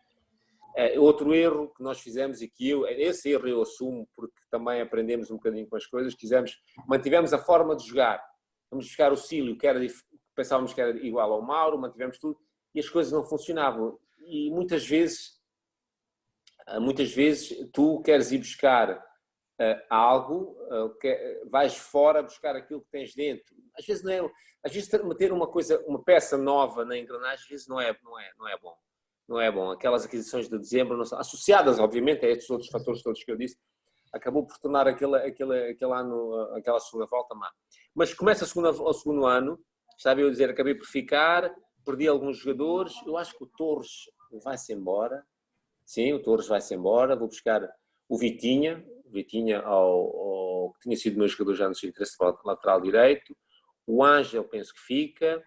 Outro erro que nós fizemos e que esse erro eu assumo, porque também aprendemos um bocadinho com as coisas, mantivemos a forma de jogar. Vamos buscar o Cílio, pensávamos que era igual ao Mauro, mantivemos tudo, e as coisas não funcionavam. E muitas vezes tu queres ir buscar algo, vais fora buscar aquilo que tens dentro. Às vezes meter uma peça nova na engrenagem, às vezes não é bom. Não é bom. Aquelas aquisições de dezembro, não são, associadas, obviamente, a estes outros fatores todos que eu disse, acabou por tornar aquele ano, aquela segunda volta má. Mas começa o segundo ano, estava eu a dizer, acabei por ficar, perdi alguns jogadores, eu acho que o Torres vai-se embora. Sim, o Torres vai-se embora, vou buscar o Vitinha, que tinha sido meu jogador já no seu interesse lateral direito, o Ângelo penso que fica,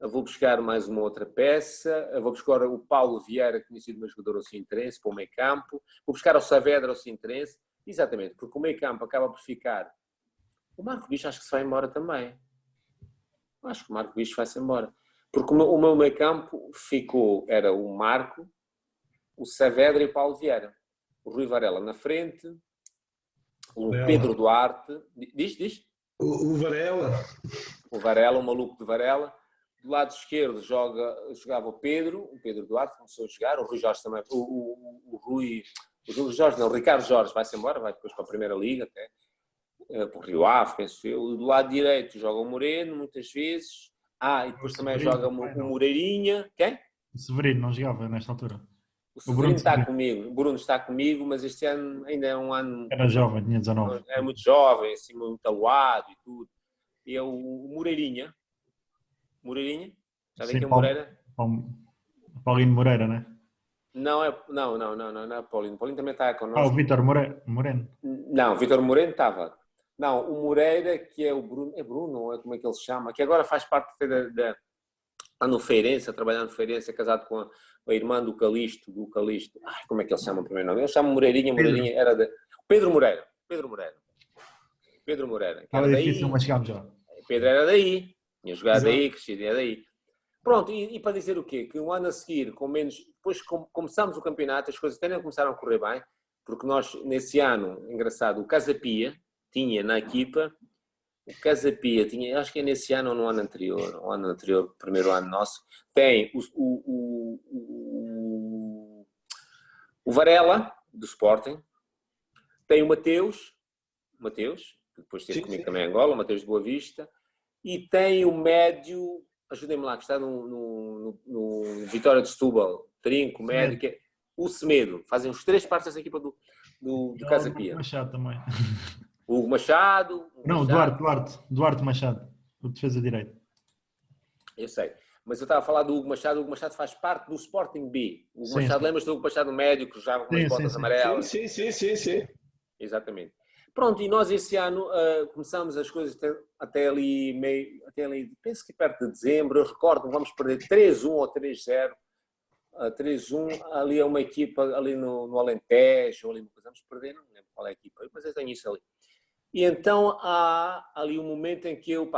vou buscar mais uma outra peça, vou buscar o Paulo Vieira, que tinha sido meu jogador ao Sintrense, para o meio campo, vou buscar o Saavedra ao Sintrense, exatamente, porque o meio campo acaba por ficar. O Marco Bicho acho que se vai embora também. Acho que o Marco Bicho vai-se embora. Porque o meu meio campo era o Marco, o Saavedra e o Paulo Vieira. O Rui Varela na frente, o Pedro Duarte. Diz? O Varela. O Varela, o maluco de Varela. Do lado esquerdo jogava o Pedro Duarte começou a jogar, o Rui Jorge também, o Ricardo Jorge vai-se embora, vai depois para a Primeira Liga até, para o Rio Ave, penso eu. Do lado direito joga o Moreno, muitas vezes, e depois também joga o Moreirinha, quem? O Severino não jogava nesta altura. O Severino está comigo, o Bruno está comigo, mas este ano ainda é um ano... Era jovem, tinha 19. É muito jovem, assim, muito aluado e tudo. E é o Moreirinha. Já vê que é o Moreira? Paulinho Moreira, não é? Não é Paulinho. Paulinho também está connosco. O Vítor Moreno. Não, o Vítor Moreno estava. Não, o Moreira, que é o Bruno. É Bruno, ou é como é que ele se chama? Que agora faz parte está no Feirense, a trabalhar no Feirense, é casado com a irmã do Calixto. Como é que ele se chama o primeiro nome? Ele chama Moreirinha era de... Pedro Moreira. Que era difícil, mas chegámos já. Pedro era daí. Tinha jogado daí, crescido daí. Pronto, e para dizer o quê? Que um ano a seguir, depois começámos o campeonato, as coisas até não começaram a correr bem, porque nós, nesse ano, engraçado, o Casapia tinha na equipa, acho que é nesse ano ou no ano anterior, primeiro ano nosso, tem Varela, do Sporting. Tem o Mateus, que depois esteve comigo também em Angola, o Mateus de Boa Vista. E tem o médio, ajudem-me lá, que está no Vitória de Setúbal, Trinco, médio, que é o Semedo. Fazem os 3 partes dessa equipa do Casa Pia. O Machado também. O Hugo Machado. Não, Duarte Machado, o defesa direito. Eu sei. Mas eu estava a falar do Hugo Machado. O Hugo Machado faz parte do Sporting B. O Hugo Machado, lembras-te do Hugo Machado médio que jogava com as botas amarelas? Sim. Exatamente. Pronto, e nós esse ano começamos as coisas até ali, penso que perto de dezembro. Eu recordo, vamos perder 3-1 ou 3-0. 3-1, ali é uma equipa ali no Alentejo, ali vamos perder, não lembro qual é a equipa, mas eu tenho isso ali. E então há ali um momento em que eu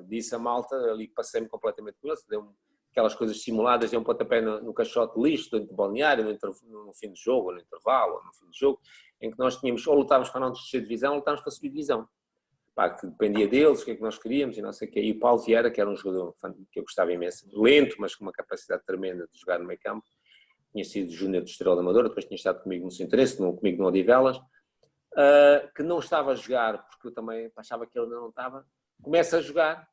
disse a malta, ali passei-me completamente com eles, deu aquelas coisas simuladas, deu um pontapé no caixote de lixo, dentro do balneário, no fim do jogo, ou no intervalo, ou no fim do jogo, em que nós tínhamos, ou lutávamos para não descer de divisão, ou lutávamos para subir de divisão. Que dependia deles, o que é que nós queríamos, e não sei o quê. E o Paulo Vieira, que era um jogador que eu gostava imenso, lento, mas com uma capacidade tremenda de jogar no meio campo, tinha sido júnior do Estrela da Amadora, depois tinha estado comigo no Sinteresse, comigo no Odivelas, que não estava a jogar, porque eu também achava que ele ainda não estava, começa a jogar,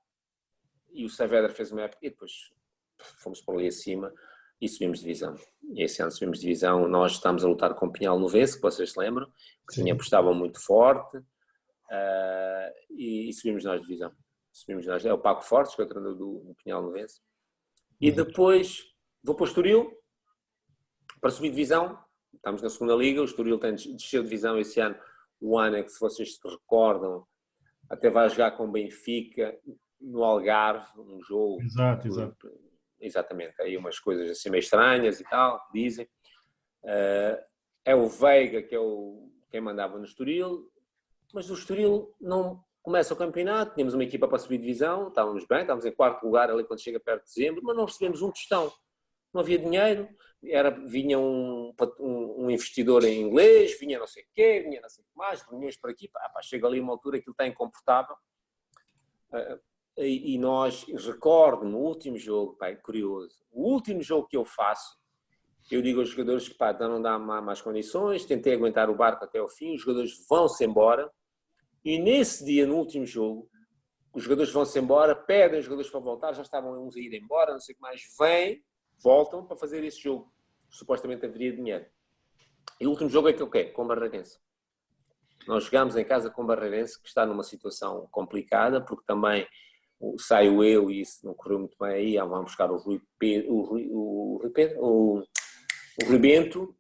e o Saavedra fez uma época, e depois fomos por ali acima, e subimos de divisão. E esse ano subimos de divisão, nós estávamos a lutar com o Pinhal Novense, que vocês se lembram, que tinha apostado muito forte, e subimos nós de divisão. É o Paco Fortes, que é o treinador do Pinhal Novense. E depois vou para o Estoril, para subir de divisão. Estamos na segunda liga, o Estoril desceu de divisão esse ano. O ano é que, se vocês se recordam, até vai jogar com o Benfica no Algarve, um jogo. Exato. Exatamente, aí umas coisas assim meio estranhas e tal, dizem. É o Veiga que é quem mandava no Estoril, mas o Estoril não começa o campeonato, tínhamos uma equipa para subir de divisão, estávamos bem, estávamos em 4º lugar ali quando chega perto de dezembro, mas não recebemos um tostão. Não havia dinheiro, vinha um investidor em inglês, vinha não sei o quê, vinha não sei o que mais, reuniões por aqui, chega ali uma altura que ele está incomportável. E nós, recordo no último jogo, curioso, o último jogo que eu faço, eu digo aos jogadores que não dá mais condições, tentei aguentar o barco até ao fim, os jogadores vão-se embora, e nesse dia, no último jogo, os jogadores vão-se embora, pedem os jogadores para voltar, já estavam uns a ir embora, não sei o que mais, voltam para fazer esse jogo, supostamente haveria dinheiro. E o último jogo é que o quê? Com o Barreirense. Nós jogámos em casa com o Barreirense, que está numa situação complicada, porque também saio eu e isso não correu muito bem aí, vamos buscar o Rui Bento.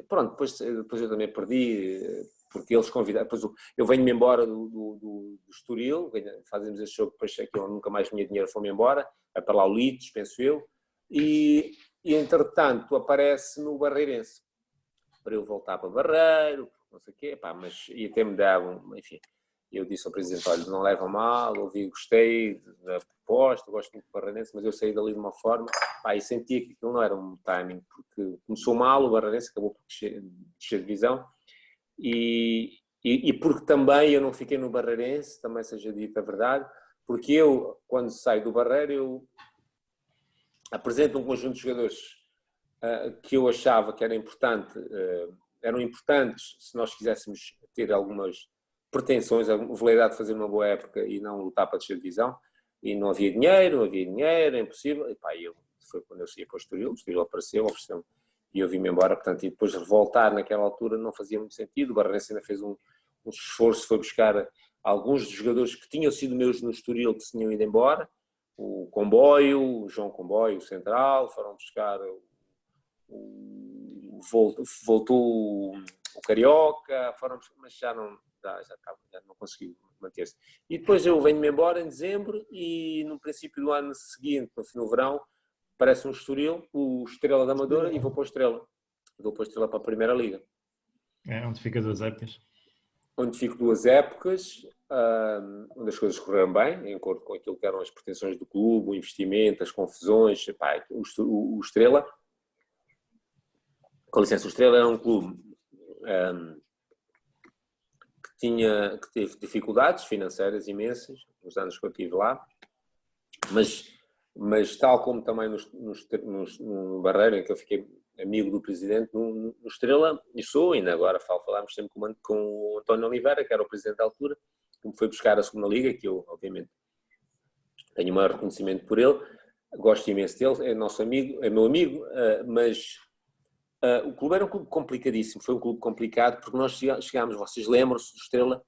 Pronto, depois eu também perdi, porque eles convidaram, depois eu venho-me embora do Estoril, fazemos esse jogo, depois é que eu nunca mais tinha dinheiro, fui-me embora, vai para lá o Litos, penso eu, e entretanto aparece no Barreirense, para eu voltar para Barreiro, não sei o quê, mas e até me davam, enfim, eu disse ao presidente, olha, não leva mal, gostei da proposta, gosto muito do Barreirense, mas eu saí dali de uma forma, e sentia que aquilo não era um timing, porque começou mal, o Barreirense acabou por descer de divisão, e porque também eu não fiquei no Barreirense, também seja dita a verdade, porque eu, quando saio do Barreiro, eu apresento um conjunto de jogadores que eu achava que eram importantes se nós quiséssemos ter algumas pretensões, a veleidade de fazer uma boa época e não lutar para descer de divisão, e não havia dinheiro, é impossível, foi quando eu saí para o Estoril apareceu, ofereceu-me, e eu vim-me embora, portanto, e depois revoltar naquela altura não fazia muito sentido, o Barreirense ainda fez um esforço, foi buscar alguns dos jogadores que tinham sido meus no Estoril, que se tinham ido embora, o Comboio, o João Comboio, o Central, foram buscar voltou o Carioca, mas já não conseguiu manter-se. E depois eu venho-me embora em dezembro e no princípio do ano seguinte, no verão, aparece um Estoril, o Estrela da Amadora, e vou para o Estrela. Vou para o Estrela para a Primeira Liga. Onde fica 2 épocas. Onde fico 2 épocas, onde as coisas correram bem, em acordo com aquilo que eram as pretensões do clube, o investimento, as confusões. O Estrela, com licença, o Estrela era um clube que teve dificuldades financeiras imensas nos anos que eu estive lá, mas mas tal como também no Barreiro, em que eu fiquei amigo do presidente, no Estrela, e ainda agora falámos sempre com o António Oliveira, que era o presidente da altura, que me foi buscar a segunda liga, que eu, obviamente, tenho o maior reconhecimento por ele, gosto imenso dele, é nosso amigo, é meu amigo, mas o clube era um clube complicadíssimo, foi um clube complicado, porque nós chegámos, vocês lembram-se do Estrela,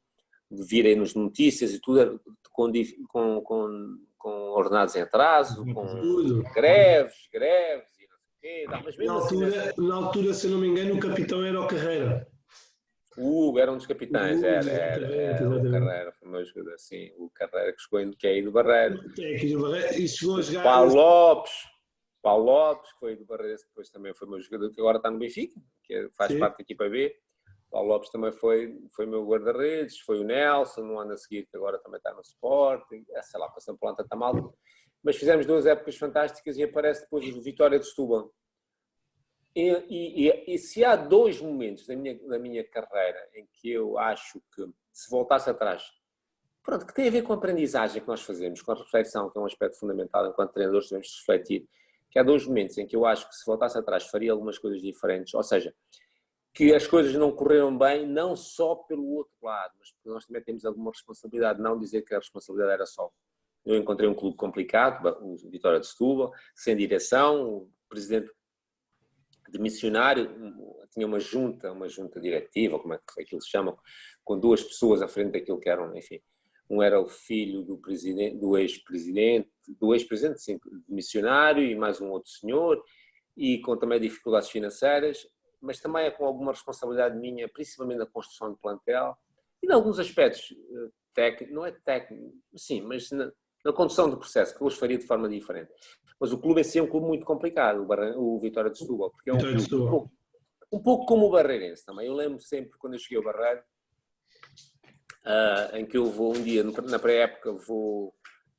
de virem nos notícias e tudo, com ordenados em atraso, com greves, e não sei o quê, mas mesmo na altura, se eu não me engano, o capitão era o Carreira. O Hugo era um dos capitães, era o Carreira, foi uma jogador assim, o Carreira que chegou que é aí do Barreiro. E chegou a jogar... Paulo Lopes, que foi do Barreiro, depois também foi meu jogador, que agora está no Benfica, que faz parte da equipa B. Paulo Lopes também foi meu guarda-redes, foi o Nelson, no ano a seguir, que agora também está no Sporting, sei lá, passando por lá tanta malta. Mas fizemos 2 épocas fantásticas e aparece depois o Vitória de Setúbal. E se há 2 momentos da minha carreira em que eu acho que, se voltasse atrás, pronto, que tem a ver com a aprendizagem que nós fazemos, com a reflexão, que é um aspecto fundamental enquanto treinadores, devemos refletir, que há 2 momentos em que eu acho que, se voltasse atrás, faria algumas coisas diferentes, ou seja, que as coisas não correram bem, não só pelo outro lado, mas porque nós também temos alguma responsabilidade, não dizer que a responsabilidade era só. Eu encontrei um clube complicado, o Vitória de Setúbal, sem direção, o presidente de missionário, tinha uma junta diretiva, como é que aquilo se chama, com 2 pessoas à frente daquilo que eram, enfim, um era o filho do ex-presidente, sim, missionário, e mais um outro senhor, e com também dificuldades financeiras, mas também é com alguma responsabilidade minha, principalmente na construção de plantel, e em alguns aspectos técnicos, não é técnico, sim, mas na condução do processo, que eu os faria de forma diferente. Mas o clube em si é um clube muito complicado, o Vitória de Setúbal, porque é um clube um pouco como o Barreirense também. Eu lembro sempre, quando eu cheguei ao Barreiro, em que eu vou um dia, na pré-época,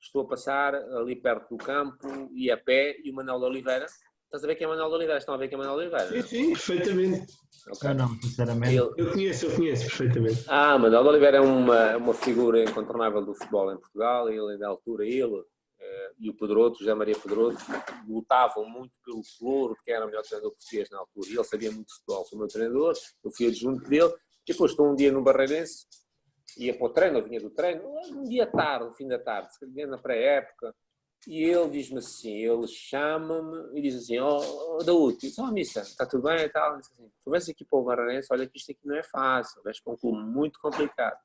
estou a passar ali perto do campo, e a pé, e o Manuel de Oliveira. Estás a ver quem é o Manuel de Oliveira? Estão a ver quem é o Manuel de Oliveira? Sim, perfeitamente. Okay. Não, sinceramente. Eu conheço perfeitamente. Manuel de Oliveira é uma figura incontornável do futebol em Portugal. Ele, na altura, e o Pedroto, José Maria Pedroto, lutavam muito pelo Pelouro, que era o melhor treinador português na altura. E ele sabia muito de futebol, foi o meu treinador, eu fui adjunto dele. E depois estou um dia no Barreirense, ia para o treino, eu vinha do treino, um dia tarde, no fim da tarde, na pré-época. E ele diz-me assim, ele chama-me e diz assim, Daúde, Missa, está tudo bem e tal? Diz assim, tu vais aqui para o Barreirense, olha que isto aqui não é fácil, vais para um clube muito complicado.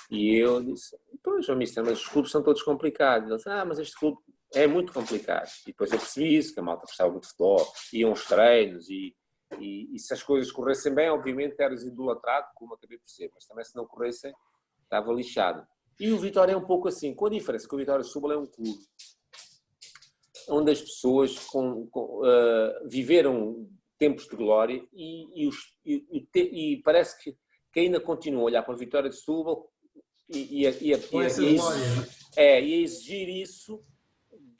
E eu disse, pois, Missa, mas os clubes são todos complicados. Ele disse, mas este clube é muito complicado. E depois eu percebi isso, que a malta gostava muito de futebol, iam aos treinos e se as coisas corressem bem, obviamente eras idolatrado, como acabei por ser, mas também se não corressem, estava lixado. E o Vitória é um pouco assim, com a diferença que o Vitória de Setúbal é um clube onde as pessoas viveram tempos de glória e parece que ainda continuam a olhar para a Vitória de Setúbal e a exigir isso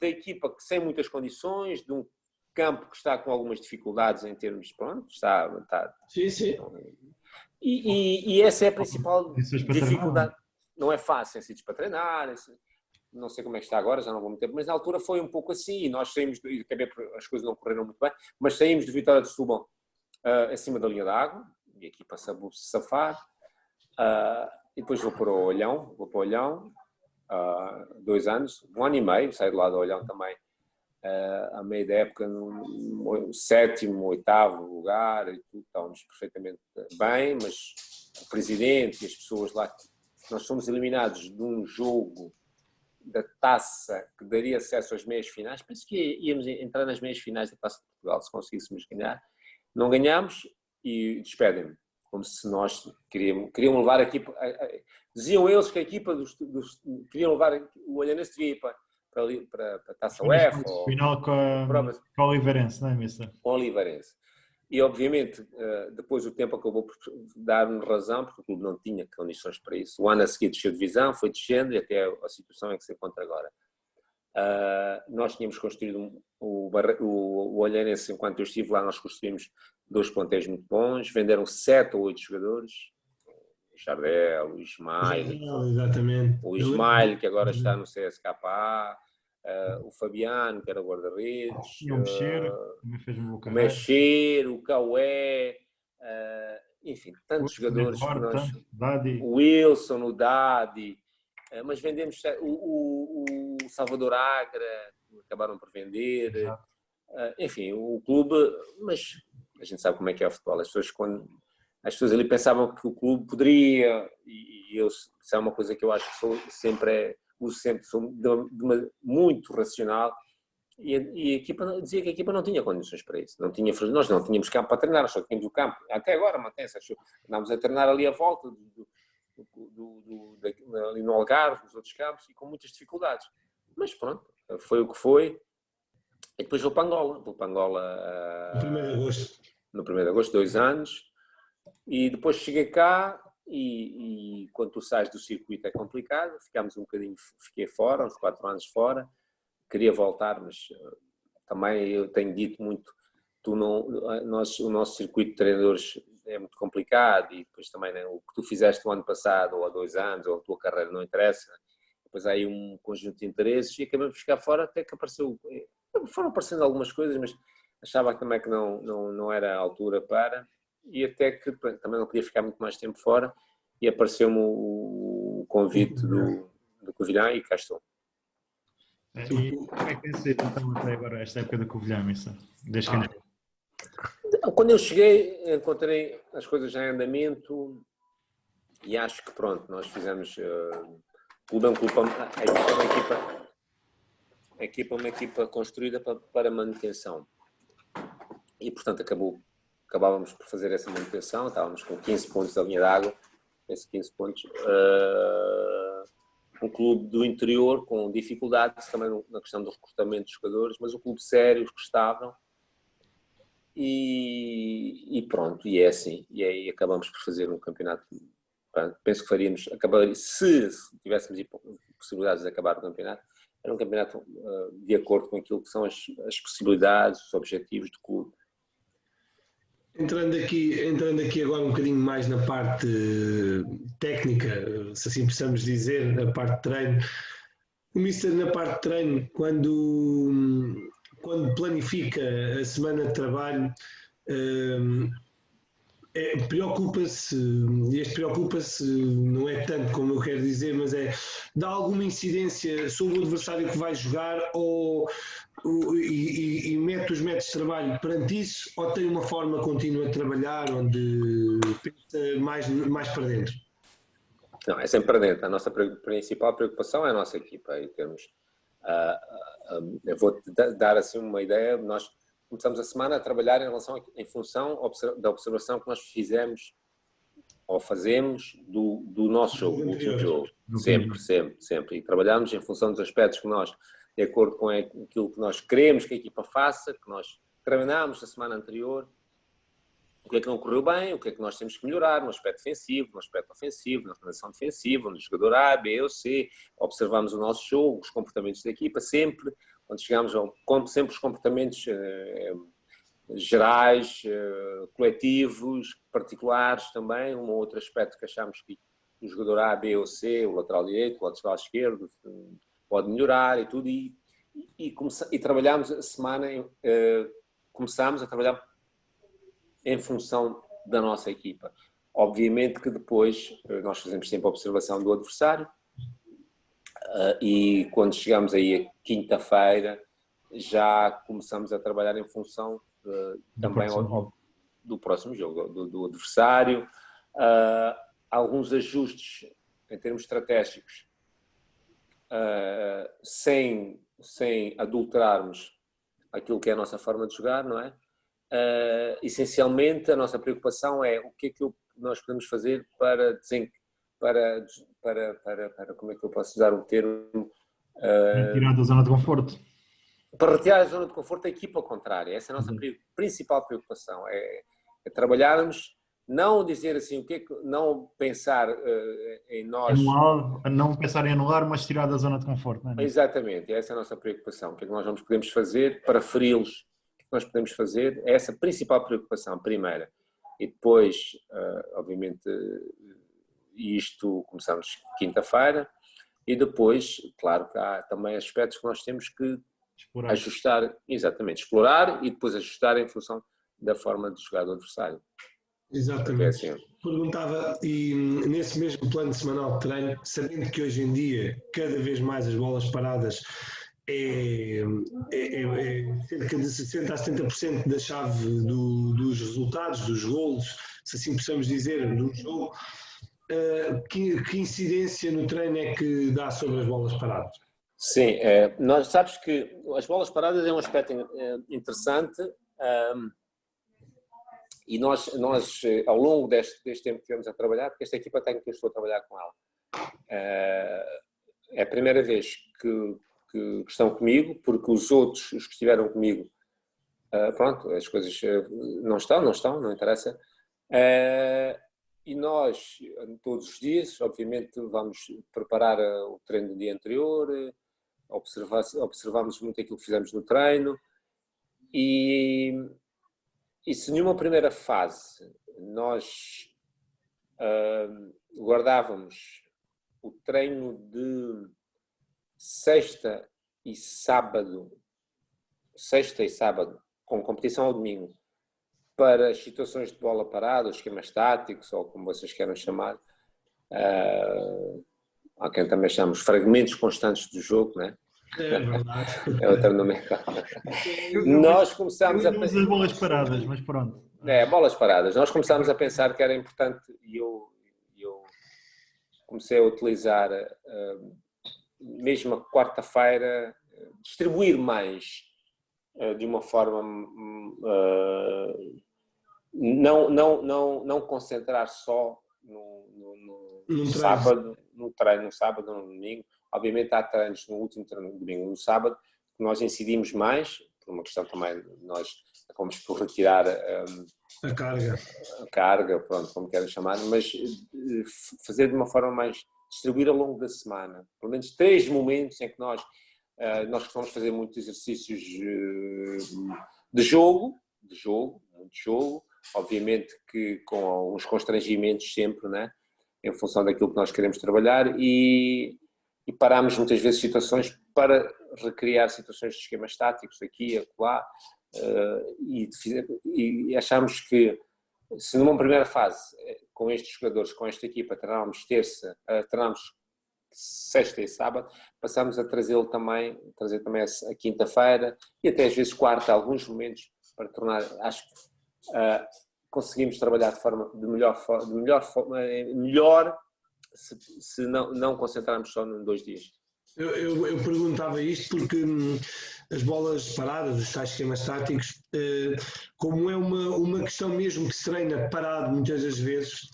da equipa que sem muitas condições, de um campo que está com algumas dificuldades em termos, pronto, está. Sim, sim. E essa é a principal dificuldade. Não é fácil, é sítios para treinar, não sei como é que está agora, já não vou muito tempo, mas na altura foi um pouco assim, e nós saímos, as coisas não correram muito bem, mas saímos de Vitória de Setúbal acima da linha d'água, e aqui para se safar, e depois vou para o Olhão, 2 anos, 1 ano e meio, saí de lá do Olhão também, a meio da época, no 7º, 8º lugar, e tudo, estávamos perfeitamente bem, mas o presidente e as pessoas lá, nós fomos eliminados de um jogo da taça que daria acesso às meias finais. Penso que íamos entrar nas meias finais da Taça de Portugal se conseguíssemos ganhar. Não ganhámos e despedem-me. Como se nós queriam levar a equipa. Diziam eles que a equipa queriam levar o Olhanense devia ir para a Taça UEFA. Final com o Oliveirense, não é, Mister? Com o Oliveirense. E, obviamente, depois o tempo acabou por dar-me razão, porque o clube não tinha condições para isso. O ano a seguir desceu de divisão, foi descendo e até a situação em que se encontra agora. Nós tínhamos construído o Olhanense, enquanto eu estive lá, nós construímos 2 plantéis muito bons, venderam 7 ou 8 jogadores, o Jardel, o Ismael, exatamente. o Ismael, que agora está no CSKA, o Fabiano, que era o guarda-redes, o Mexer, também fez uma boa o carreira. Mexer, o Caué, enfim, tantos jogadores que nós... O Wilson, o Dadi, mas vendemos o Salvador Agra, acabaram por vender, enfim, o clube, mas a gente sabe como é que é o futebol, as pessoas ali pensavam que o clube poderia, e eu, isso é uma coisa que eu acho que sou muito racional, e a equipa dizia que a equipa não tinha condições para isso, nós não tínhamos campo para treinar, só tínhamos o campo, até agora mantém-se, andámos a treinar ali à volta ali no Algarve, nos outros campos, e com muitas dificuldades, mas pronto, foi o que foi. E depois vou para Angola, no 1º de agosto. No 1º de agosto, 2 anos, e depois cheguei cá e quando tu sais do circuito é complicado, fiquei fora, uns 4 anos fora, queria voltar, mas também eu tenho dito muito, o nosso circuito de treinadores é muito complicado e depois também, né, o que tu fizeste o ano passado, ou há 2 anos, ou a tua carreira não interessa, depois há aí um conjunto de interesses e acabei por ficar fora até que foram aparecendo algumas coisas, mas achava também que não era a altura para, e até que também não podia ficar muito mais tempo fora, e apareceu-me o convite do Covilhã e cá estou. E como é que tem sido então até agora esta época da Covilhã, Missa? Desde que Quando eu cheguei, encontrei as coisas já em andamento e acho que pronto, nós fizemos a equipa é uma equipa construída para manutenção e portanto acabávamos por fazer essa manutenção, estávamos com 15 pontos da linha d'água, esses 15 pontos, um clube do interior com dificuldades também na questão do recrutamento dos jogadores, mas um clube sério, que estavam e pronto, e é assim, e aí acabamos por fazer um campeonato. Penso que faríamos, se tivéssemos possibilidades de acabar o campeonato, era um campeonato de acordo com aquilo que são as possibilidades, os objetivos do clube. Entrando aqui agora um bocadinho mais na parte técnica, se assim possamos dizer, na parte de treino. O Mister, na parte de treino, quando planifica a semana de trabalho, preocupa-se não é tanto como eu quero dizer, mas dá alguma incidência sobre o adversário que vai jogar e mete os métodos de trabalho perante isso, ou tem uma forma contínua de trabalhar onde pensa mais para dentro? Não, é sempre para dentro. A nossa principal preocupação é a nossa equipa. E eu vou-te dar assim uma ideia. Nós começamos a semana a trabalhar em função da observação que nós fizemos ou fazemos do nosso jogo, do último jogo. Sempre. E trabalhamos em função dos aspectos que nós, de acordo com aquilo que nós queremos que a equipa faça, que nós treinámos na semana anterior, o que é que não correu bem, o que é que nós temos que melhorar no aspecto defensivo, no aspecto ofensivo, na transição defensiva, no jogador A, B ou C, observamos o nosso jogo, os comportamentos da equipa, sempre, quando chegamos sempre os comportamentos gerais, coletivos, particulares também, um ou outro aspecto que achamos que o jogador A, B ou C, o lateral direito, o lateral esquerdo, pode melhorar e tudo, e trabalhamos a semana, começámos a trabalhar em função da nossa equipa. Obviamente que depois nós fazemos sempre a observação do adversário e quando chegamos aí a quinta-feira já começamos a trabalhar em função também do próximo jogo, do adversário. Alguns ajustes em termos estratégicos sem adulterarmos aquilo que é a nossa forma de jogar, não é? Essencialmente a nossa preocupação é o que é que nós podemos fazer para como é que eu posso usar o termo? Retirar da zona de conforto. Para retirar a zona de conforto da equipa contrária. Essa é a nossa principal preocupação. É trabalharmos, não dizer assim, não pensar em nós... Não pensar em anular, mas tirar da zona de conforto. Não é? Exatamente, essa é a nossa preocupação. O que é que nós podemos fazer para feri-los? Nós podemos fazer, é essa a principal preocupação, primeira. E depois, obviamente, isto começamos quinta-feira, E depois, claro que há também aspectos que nós temos que Explorar. ajustar, exatamente, explorar e depois ajustar em função da forma de jogar do adversário. Exatamente. É assim. Perguntava, e nesse mesmo plano semanal de treino, sabendo que hoje em dia cada vez mais as bolas paradas é cerca de 60% a 70% da chave dos resultados, dos golos, se assim possamos dizer, do jogo, que incidência no treino é que dá sobre as bolas paradas? Sim, nós sabes que as bolas paradas é um aspecto interessante. E nós, ao longo deste tempo que estivemos a trabalhar, porque esta equipa técnica eu estou a trabalhar com ela, é a primeira vez que estão comigo, porque os outros, os que estiveram comigo, pronto, as coisas não interessa. E nós, todos os dias, obviamente, vamos preparar o treino do dia anterior, observamos muito aquilo que fizemos no treino e se numa primeira fase nós guardávamos o treino de sexta e sábado, com competição ao domingo, para as situações de bola parada, os esquemas táticos, ou como vocês queiram chamar, há quem também chama os fragmentos constantes do jogo, não é? É verdade. É o termo do Nós começámos a pensar. As bolas paradas, mas pronto. Bolas paradas. Nós começámos a pensar que era importante e eu comecei a utilizar, mesmo a quarta-feira, distribuir mais de uma forma. Não concentrar só no sábado, no treino, no sábado, no domingo. Obviamente há treinos no último treino, no domingo, no sábado, que nós incidimos mais, por uma questão também, nós acabamos por retirar a carga, pronto, como querem chamar, mas fazer de uma forma mais, distribuir ao longo da semana, pelo menos 3 momentos em que nós costumamos fazer muitos exercícios de jogo, obviamente que com alguns constrangimentos sempre, né? Em função daquilo que nós queremos trabalhar e paramos muitas vezes situações para recriar situações de esquemas táticos aqui e acolá e achamos que se numa primeira fase com estes jogadores, com esta equipa treinámos sexta e sábado, passamos a trazer também a quinta-feira e até às vezes quarta, alguns momentos para tornar, acho que conseguimos trabalhar de melhor se não concentrarmos só em 2 dias. Eu perguntava isto porque as bolas paradas, os tais esquemas táticos, como é uma questão mesmo que se treina parado muitas das vezes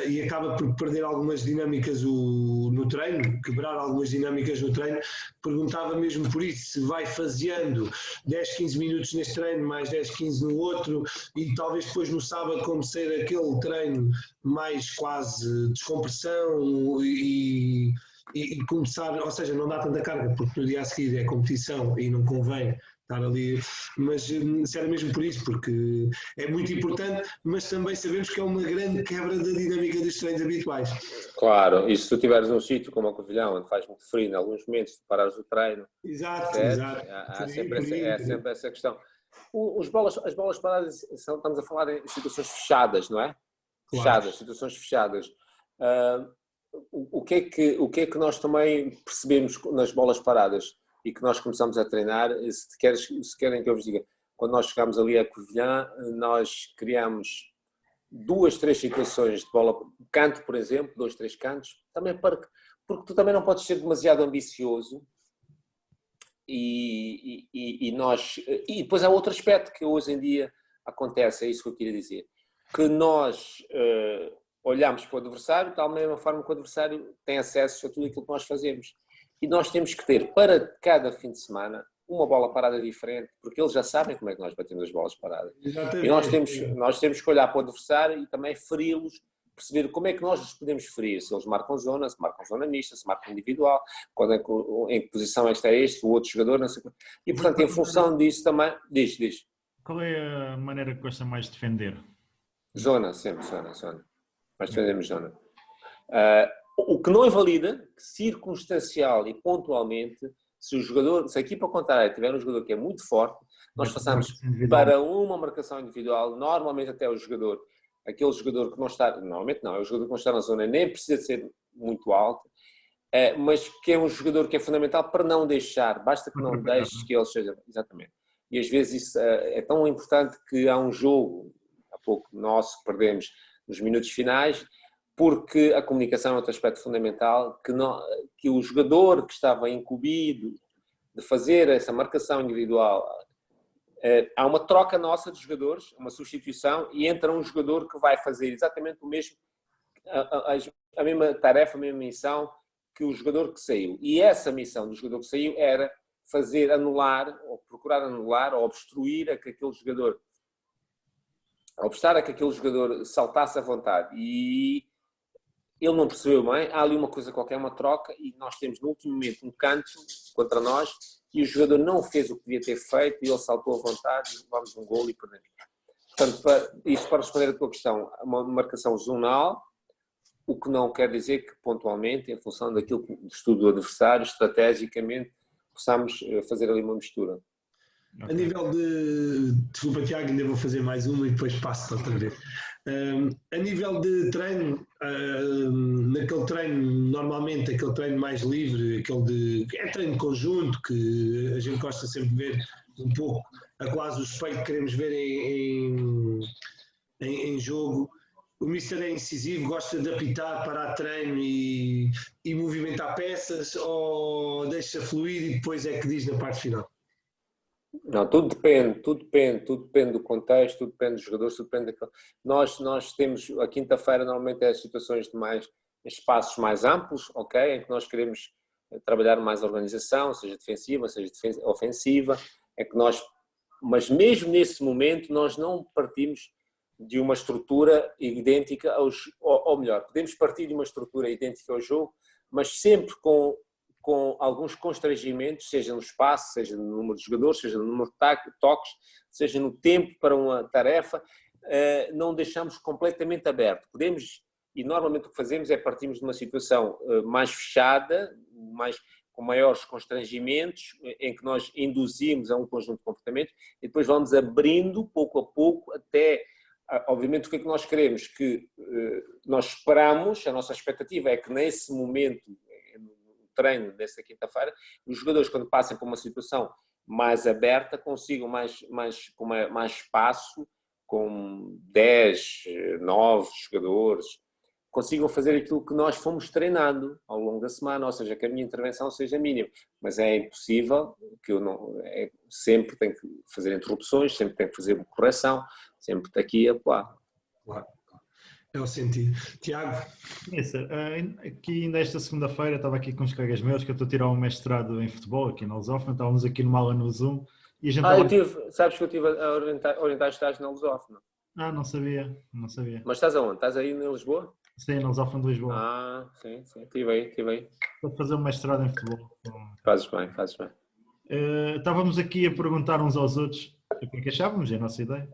e acaba por perder algumas dinâmicas no treino, quebrar algumas dinâmicas no treino, perguntava mesmo por isso, se vai faseando 10, 15 minutos neste treino, mais 10, 15 no outro, e talvez depois no sábado como ser aquele treino mais quase descompressão e começar, ou seja, não dá tanta carga, porque no dia a seguir é competição e não convém estar ali, mas se era mesmo por isso, porque é muito importante, mas também sabemos que é uma grande quebra da dinâmica dos treinos habituais. Claro, e se tu estiveres num sítio como o Covilhão, onde faz muito frio, em alguns momentos, tu parares o treino, exato. Há sempre essa questão. As bolas paradas, estamos a falar em situações fechadas, não é? Claro. Situações fechadas. O que é que nós também percebemos nas bolas paradas e que nós começamos a treinar, se querem que eu vos diga, quando nós chegámos ali a Covilhã, nós criámos 2, 3 situações de bola, canto, por exemplo, 2, 3 cantos, também porque tu também não podes ser demasiado ambicioso e depois há outro aspecto que hoje em dia acontece, é isso que eu queria dizer, que nós olhamos para o adversário, da mesma forma que o adversário tem acesso a tudo aquilo que nós fazemos. E nós temos que ter, para cada fim de semana, uma bola parada diferente, porque eles já sabem como é que nós batemos as bolas paradas. Exatamente. E nós temos que olhar para o adversário e também feri-los, perceber como é que nós os podemos ferir, se eles marcam zona, se marcam zona mista, se marcam individual, em que posição é este, o outro jogador, não sei. E, portanto, em função disso também... Diz. Qual é a maneira que gosta mais de defender? Zona, sempre zona. Nós defendemos zona. O que não invalida, circunstancial e pontualmente, se a equipa contrária tiver um jogador que é muito forte, nós façamos para uma marcação individual, normalmente até o jogador, aquele jogador que não está, normalmente não, é o jogador que não está na zona, nem precisa ser muito alto, mas que é um jogador que é fundamental para não deixar, basta que não deixe que ele seja, exatamente. E às vezes isso é tão importante que há um jogo, há pouco nosso, que perdemos nos minutos finais, porque a comunicação é outro aspecto fundamental, que o jogador que estava incumbido de fazer essa marcação individual, há uma troca nossa de jogadores, uma substituição, e entra um jogador que vai fazer exatamente o mesmo, a mesma tarefa, a mesma missão que o jogador que saiu. E essa missão do jogador que saiu era fazer anular, ou procurar anular, ou obstruir a que aquele jogador, saltasse à vontade. E ele não percebeu bem, há ali uma coisa qualquer, uma troca, e nós temos no último momento um canto contra nós, e o jogador não fez o que devia ter feito, e ele saltou à vontade, e levámos um golo e perdemos. Portanto, para responder a tua questão, uma marcação zonal, o que não quer dizer que pontualmente, em função daquilo que estudo do adversário, estrategicamente, possamos fazer ali uma mistura. A nível de... Desculpa, Tiago, ainda vou fazer mais uma e depois passo outra vez. A nível de treino, naquele treino, normalmente, aquele treino mais livre, aquele é treino conjunto, que a gente gosta sempre de ver um pouco a quase o espelho que queremos ver em jogo. O Mister é incisivo, gosta de apitar, parar treino e movimentar peças, ou deixa fluir e depois é que diz na parte final? Não, tudo depende do contexto, tudo depende dos jogadores, tudo depende daquilo. Nós temos, a quinta-feira normalmente é situações de espaços mais amplos, ok? Em que nós queremos trabalhar mais a organização, seja defensiva, seja ofensiva, mas mesmo nesse momento nós não partimos de uma estrutura idêntica ou melhor, podemos partir de uma estrutura idêntica ao jogo, mas sempre com alguns constrangimentos, seja no espaço, seja no número de jogadores, seja no número de toques, seja no tempo para uma tarefa, não deixamos completamente aberto. E normalmente o que fazemos é partimos de uma situação mais fechada, com maiores constrangimentos, em que nós induzimos a um conjunto de comportamentos e depois vamos abrindo pouco a pouco até... Obviamente, o que é que nós queremos? Que nós esperamos, a nossa expectativa é que nesse momento, no treino desta quinta-feira, os jogadores, quando passem por uma situação mais aberta, consigam com mais espaço, com 10, 9 jogadores, consigam fazer aquilo que nós fomos treinando ao longo da semana, ou seja, que a minha intervenção seja mínima. Mas é impossível, que eu sempre tenho que fazer interrupções, sempre tenho que fazer uma correção, sempre daqui a lá. Claro, é o sentido. Tiago? Aqui ainda esta segunda-feira estava aqui com uns colegas meus que eu estou a tirar um mestrado em futebol aqui na Lusófona, estávamos aqui numa aula no Zoom e a gente sabes que eu estive a orientar estágios na Lusófona. Não sabia. Mas estás aonde? Estás aí em Lisboa? Sim, na Lusófona de Lisboa. Sim, estive aí. Estou a fazer um mestrado em futebol. Fazes bem. Estávamos aqui a perguntar uns aos outros o que é que achávamos, é a nossa ideia.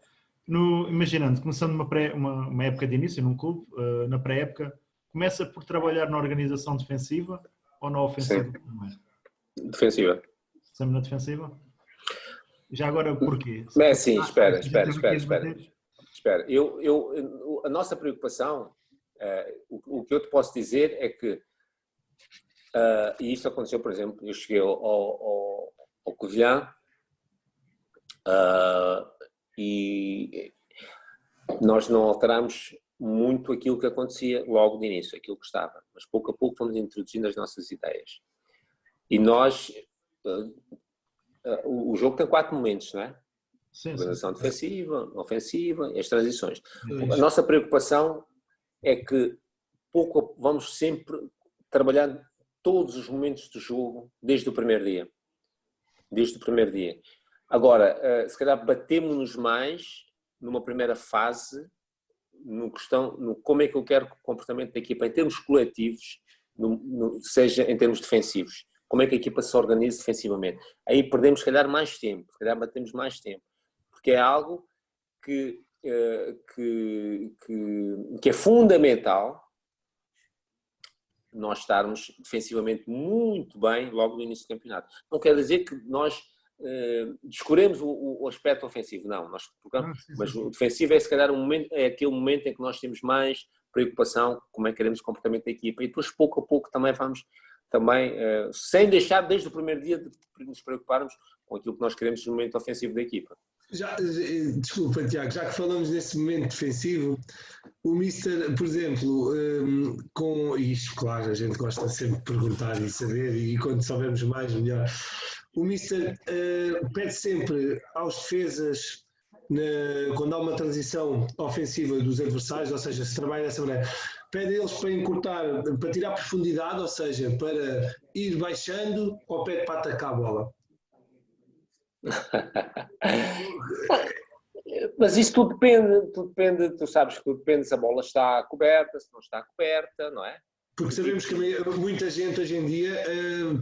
Imaginando, começando uma época de início num clube, na pré-época, começa por trabalhar na organização defensiva ou na ofensiva? Sim. Defensiva. Sempre na defensiva? Já agora, porquê? Sim, espera. A nossa preocupação, o que eu te posso dizer é que, e isso aconteceu, por exemplo, eu cheguei ao Covilhã, e nós não alteramos muito aquilo que acontecia logo de início, aquilo que estava, mas pouco a pouco fomos introduzindo as nossas ideias. E o jogo tem 4 momentos, não é? Sim. Organização defensiva, ofensiva e as transições. A nossa preocupação é que vamos sempre trabalhando todos os momentos do jogo desde o primeiro dia. Agora, se calhar batemos-nos mais numa primeira fase no como é que eu quero que o comportamento da equipa em termos coletivos seja em termos defensivos. Como é que a equipa se organiza defensivamente. Aí perdemos, se calhar, mais tempo. Se calhar batemos mais tempo. Porque é algo que é fundamental nós estarmos defensivamente muito bem logo no início do campeonato. Não quer dizer que nós descuremos o aspecto ofensivo, não. Mas o defensivo é, se calhar, aquele momento em que nós temos mais preocupação, como é que queremos o comportamento da equipa. E depois, pouco a pouco, também vamos, sem deixar desde o primeiro dia de nos preocuparmos com aquilo que nós queremos no momento ofensivo da equipa. Desculpa, Tiago, já que falamos nesse momento defensivo, o Mister, por exemplo, com isto, claro, a gente gosta sempre de perguntar e saber, e quando soubermos mais, melhor. O Mister pede sempre aos defesas, quando há uma transição ofensiva dos adversários, ou seja, se trabalha dessa maneira, pede eles para encurtar, para tirar profundidade, ou seja, para ir baixando, ou pede para atacar a bola? Mas isso tudo depende, tu sabes que tudo depende se a bola está coberta, se não está coberta, não é? Porque sabemos que muita gente hoje em dia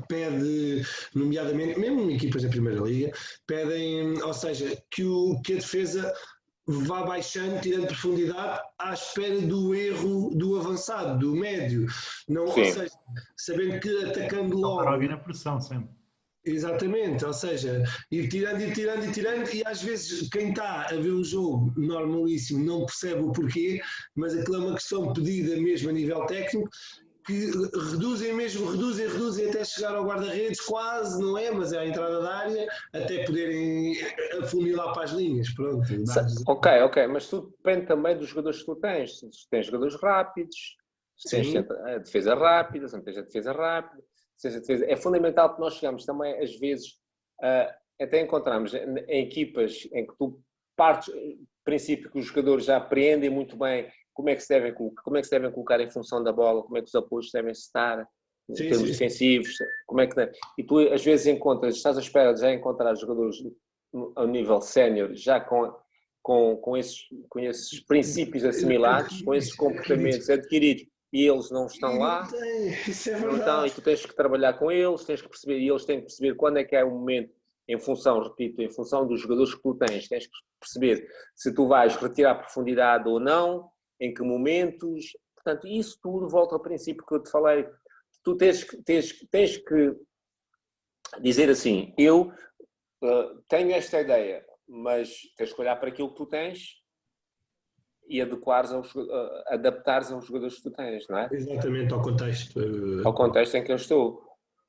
pede, nomeadamente, mesmo em equipas da Primeira Liga, pedem, ou seja, que a defesa vá baixando, tirando profundidade, à espera do erro do avançado, do médio. Não, ou seja, sabendo que atacando logo... Para alguém na pressão, sempre. Exatamente, ou seja, ir tirando, e às vezes quem está a ver o jogo normalíssimo não percebe o porquê, mas aquilo é uma questão pedida mesmo a nível técnico, que reduzem até chegar ao guarda-redes, quase, não é? Mas é a entrada da área, até poderem afunilar para as linhas, pronto. Ok, mas tudo depende também dos jogadores que tu tens. Se tens jogadores rápidos, se tens a defesa rápida, se não tens a defesa rápida. É fundamental que nós chegamos também, às vezes, até encontramos em equipas em que tu partes do princípio que os jogadores já apreendem muito bem como é que se devem colocar em função da bola, como é que os apoios devem estar em termos defensivos, e tu às vezes estás à espera de já encontrar jogadores ao nível sénior, já com esses princípios assimilados, com esses comportamentos adquiridos, e eles não estão lá, isso é verdade. E tu tens que trabalhar com eles, tens que perceber, e eles têm que perceber quando é que é o momento, em função dos jogadores que tu tens que perceber se tu vais retirar profundidade ou não, em que momentos, portanto, isso tudo volta ao princípio que eu te falei. Tu tens que dizer assim, eu tenho esta ideia, mas tens que olhar para aquilo que tu tens e adaptares aos jogadores que tu tens, não é? Exatamente, ao contexto. Ao contexto em que eu estou.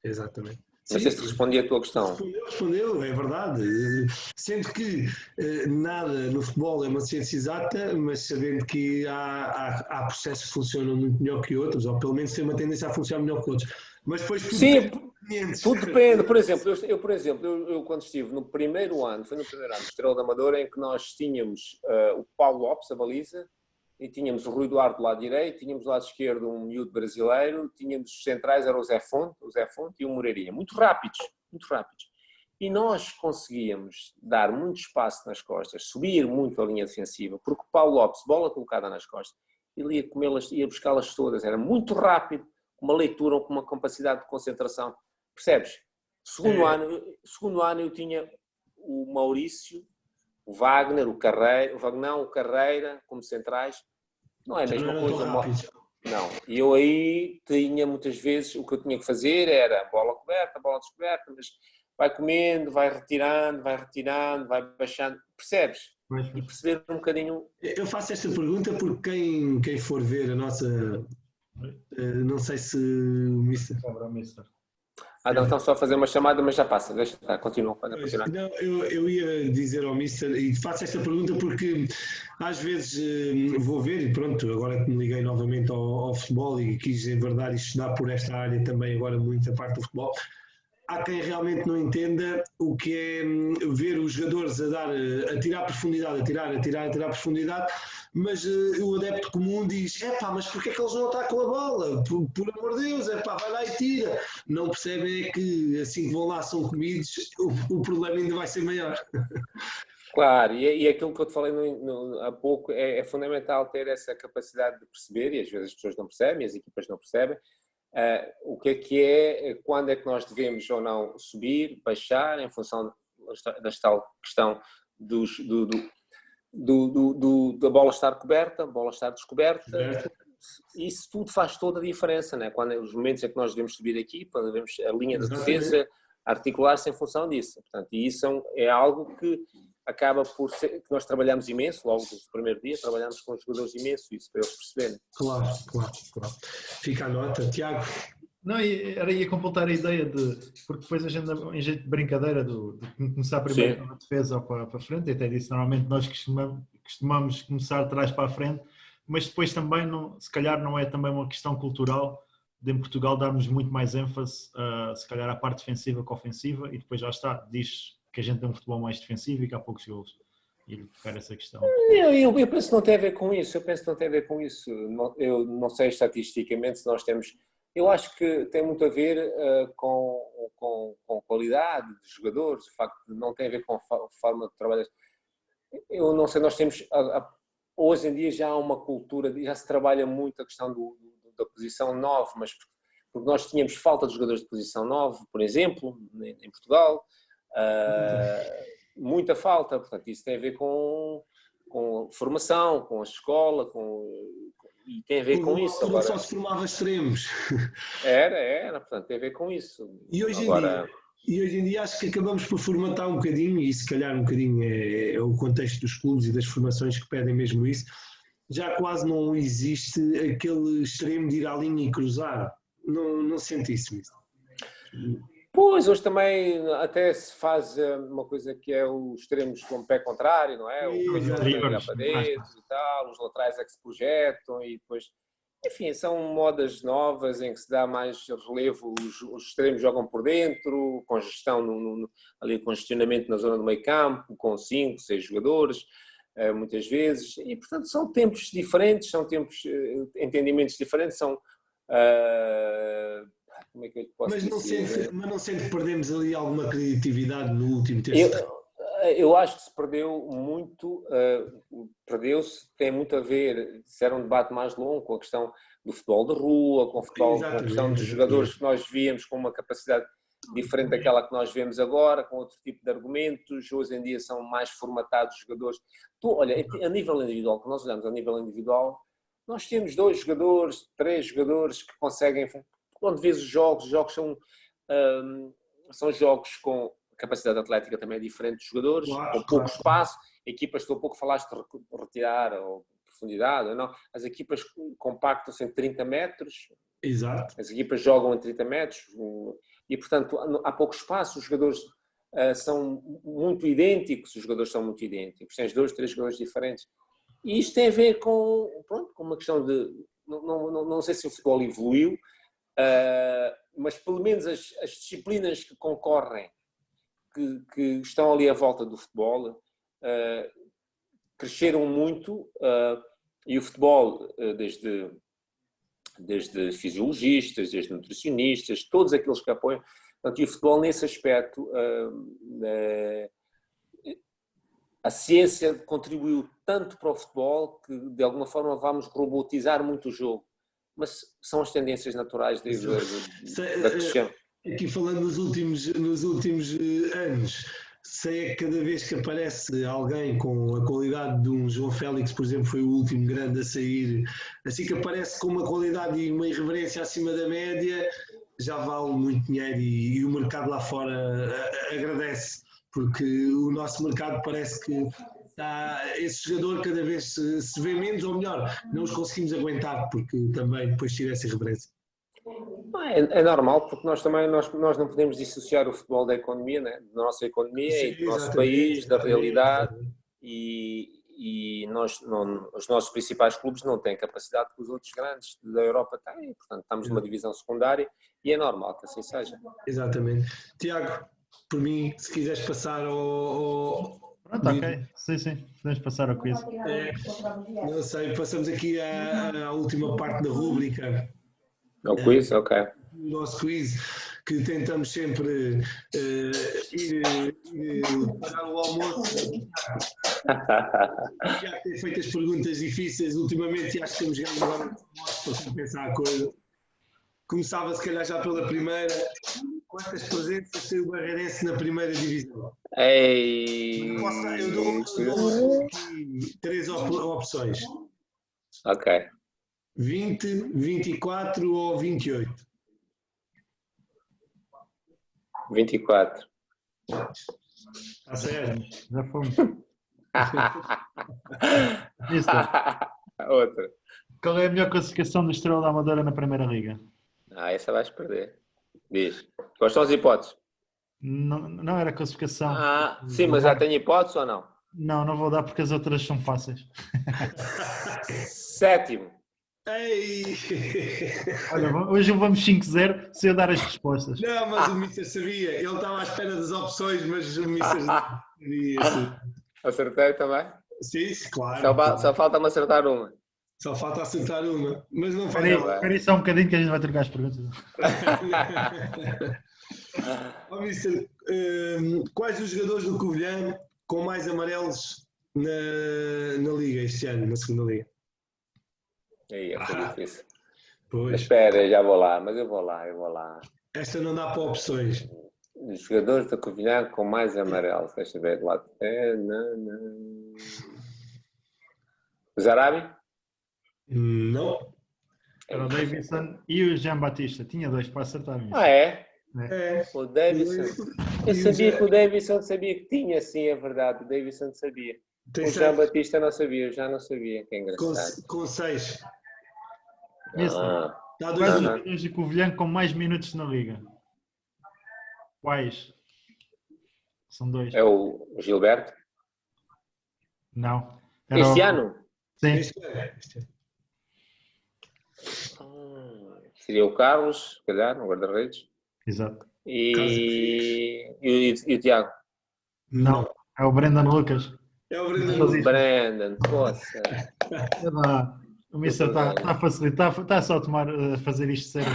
Exatamente. Não sei se respondi a tua questão. Respondeu, é verdade. Sendo que nada no futebol é uma ciência exata, mas sabendo que há processos que funcionam muito melhor que outros, ou pelo menos tem uma tendência a funcionar melhor que outros. Mas depois tudo depende. Por exemplo, eu quando estive no primeiro ano, foi no primeiro ano, Estrela da Amadora, em que nós tínhamos o Paulo Lopes, a baliza, e tínhamos o Rui Duarte do lado direito, tínhamos do lado esquerdo um miúdo brasileiro, tínhamos os centrais, era o Zé Fonte e o Moreirinha. Muito rápidos. E nós conseguíamos dar muito espaço nas costas, subir muito a linha defensiva, porque o Paulo Lopes, bola colocada nas costas, ele ia buscá-las todas, era muito rápido, com uma leitura, com uma capacidade de concentração. Percebes? Segundo ano eu tinha o Maurício, o Wagner, o Carreira, como centrais. Não é a mesma coisa. Não. E eu aí tinha muitas vezes, o que eu tinha que fazer era bola coberta, bola descoberta, mas vai comendo, vai retirando, vai baixando. Percebes? E perceber um bocadinho... Eu faço esta pergunta porque quem for ver a nossa... não sei se o Mister... Não, estão só a fazer uma chamada, mas já passa. Deixa estar, continua. Não, eu ia dizer ao Mister, e faço esta pergunta porque às vezes vou ver, e pronto, agora que me liguei novamente ao futebol e quis enverdar e estudar por esta área também agora muito a parte do futebol, há quem realmente não entenda o que é ver os jogadores a tirar profundidade, a tirar profundidade, mas o adepto comum diz, mas porquê é que eles não atacam a bola? Por amor de Deus, vai lá e tira. Não percebem é que assim que vão lá são comidos, o problema ainda vai ser maior. Claro, e aquilo que eu te falei há pouco, é fundamental ter essa capacidade de perceber, e às vezes as pessoas não percebem, as equipas não percebem, o que é, quando é que nós devemos ou não subir, baixar, em função da tal questão da bola estar coberta, bola estar descoberta, isso tudo faz toda a diferença, né? Quando os momentos em que nós devemos subir a equipa, devemos a linha de Exatamente. defesa articular-se em função disso. Portanto, e isso é algo que acaba por ser, que nós trabalhamos imenso, logo do primeiro dia, trabalhamos com os jogadores imenso, isso para eles perceberem. Claro. Fica a nota. Tiago? Não, ia completar a ideia porque depois a gente, em jeito de brincadeira, de começar primeiro pela defesa ou para a frente, até disse, normalmente nós costumamos começar de trás para a frente, mas depois também, se calhar não é também uma questão cultural, de em Portugal darmos muito mais ênfase, se calhar, à parte defensiva que ofensiva, e depois já está, diz que a gente tem um futebol mais defensivo e que há poucos golos. E tocar essa questão. Eu penso que não tem a ver com isso, eu não sei estatisticamente se nós temos... Eu acho que tem muito a ver com qualidade de jogadores, o facto de não tem a ver com a forma de trabalhar. Eu não sei, nós temos... Hoje em dia já há uma cultura, já se trabalha muito a questão da posição 9, mas porque nós tínhamos falta de jogadores de posição 9, por exemplo, em Portugal, muita falta, portanto isso tem a ver com formação, com a escola, e tem a ver com isso. Agora só se formava extremos. Era, portanto tem a ver com isso. E hoje em dia acho que acabamos por formatar um bocadinho, e se calhar um bocadinho é o contexto dos clubes e das formações que pedem mesmo isso, já quase não existe aquele extremo de ir à linha e cruzar. Não sente isso mesmo. Pois, hoje também até se faz uma coisa que é os extremos com o pé contrário, não é? O canhoto para dentro e tal, os laterais é que se projetam e depois... Enfim, são modas novas em que se dá mais relevo, os extremos jogam por dentro, congestão ali congestionamento na zona do meio campo, com 5, 6 jogadores, muitas vezes, e portanto são tempos diferentes, são tempos, entendimentos diferentes, são... como é que eu posso dizer? Mas não sente que perdemos ali alguma criatividade no último terço? Eu acho que se perdeu muito, tem muito a ver, isso era um debate mais longo, com a questão do futebol de rua, com a questão dos jogadores que nós víamos com uma capacidade diferente daquela que nós vemos agora, com outro tipo de argumentos, hoje em dia são mais formatados os jogadores. Olha, a nível individual, que nós olhamos a nível individual, nós temos 2 jogadores, 3 jogadores que conseguem, quando vês os jogos são jogos com capacidade atlética também é diferente dos jogadores, com pouco espaço, equipas, estou pouco falaste de retirar ou profundidade, não? As equipas compactam-se em 30 metros, exato. As equipas jogam em 30 metros e, portanto, há pouco espaço, os jogadores são muito idênticos, tens 2, 3 jogadores diferentes. E isto tem a ver com uma questão de, não sei se o futebol evoluiu, mas pelo menos as disciplinas que concorrem, que estão ali à volta do futebol, cresceram muito, e o futebol, desde fisiologistas, desde nutricionistas, todos aqueles que apoiam, portanto, e o futebol nesse aspecto, a ciência contribuiu tanto para o futebol que de alguma forma vamos robotizar muito o jogo, mas são as tendências naturais da questão. Aqui falando nos últimos anos, sei que cada vez que aparece alguém com a qualidade de um João Félix, por exemplo, foi o último grande a sair, assim que aparece com uma qualidade e uma irreverência acima da média, já vale muito dinheiro e o mercado lá fora agradece, porque o nosso mercado parece que esse jogador cada vez se vê menos, ou melhor, não os conseguimos aguentar, porque também depois tira essa irreverência. É normal, porque nós não podemos dissociar o futebol da economia, né? Da nossa economia. Sim, e do nosso país, da realidade, e os nossos principais clubes não têm capacidade que os outros grandes da Europa têm, portanto estamos numa divisão secundária e é normal que assim seja. Exatamente. Tiago, por mim, se quiseres passar ao... Pronto, ok. Sim, podemos passar ao quiz. Não sei, passamos aqui à última parte da rúbrica. É o quiz? Ok. O nosso quiz, que tentamos sempre ir parar o almoço. Já ter feito as perguntas difíceis ultimamente e acho que temos ganho agora no almoço para compensar a coisa. Começava se calhar já pela primeira. Quantas presenças tem o Barreirense na primeira divisão? Eu dou aqui 3 opções. Ok. 20, 24 ou 28? 24. Está certo. Já fomos. Mister, Outra. qual é a melhor classificação do Estrela da Amadora na Primeira Liga? Essa vais perder. Diz. Quais são as hipóteses? Não, não era classificação. Sim, mas já tem hipóteses ou não? Não, não vou dar porque as outras são fáceis. 7º. Ei! Olha, hoje vamos 5-0 se eu dar as respostas. Não, mas o Mister sabia. Ele estava à espera das opções, mas o Mister sabia. Acertei também? Sim, claro. Só falta-me acertar uma. Só falta acertar uma. Mas não faz Espera nada. aí só um bocadinho que a gente vai trocar as perguntas. Oh, Mister, quais os jogadores do Covilhã com mais amarelos na Liga este ano, na segunda Liga? Aí, é muito difícil. Pois. Espera, já vou lá, mas eu vou lá. Esta não dá para opções. Os jogadores da Covilhã com mais amarelos. Deixa eu ver de lado. Não. Zarabi? Não. Era o Davidson e o Jean Batista. Tinha 2 para acertar. Mesmo. É? É. O Davidson. Eu sabia que o Davidson sabia que tinha, sim, é verdade. O Davidson sabia. O Jean Batista não sabia, eu já não sabia. Que é engraçado. Com 6. Mister, Dá quais 2 os jogadores do Covilhã com mais minutos na Liga? Quais? São 2. É o Gilberto? Não. Era Este ano? Sim. Seria o Carlos, se calhar, no guarda-redes. Exato. E o Tiago? Não. É o Brendan Lucas. É o Brendan. Brandon, poça. O Mister está a facilitar, está só a fazer isto sério.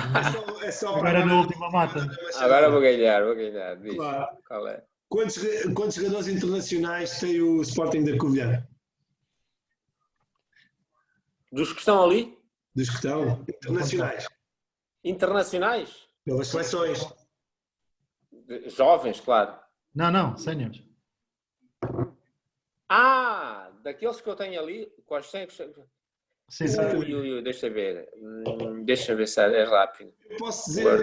É só Agora na última mata. Agora vou ganhar. Diz. Claro. Qual é? Quantos jogadores internacionais tem o Sporting da Covilhã? Dos que estão ali? Dos que estão? Internacionais. Internacionais? Pelas seleções. Jovens, claro. Não, séniores. Daqueles que eu tenho ali, quais são? Sim. Deixa ver se é rápido. Eu posso dizer.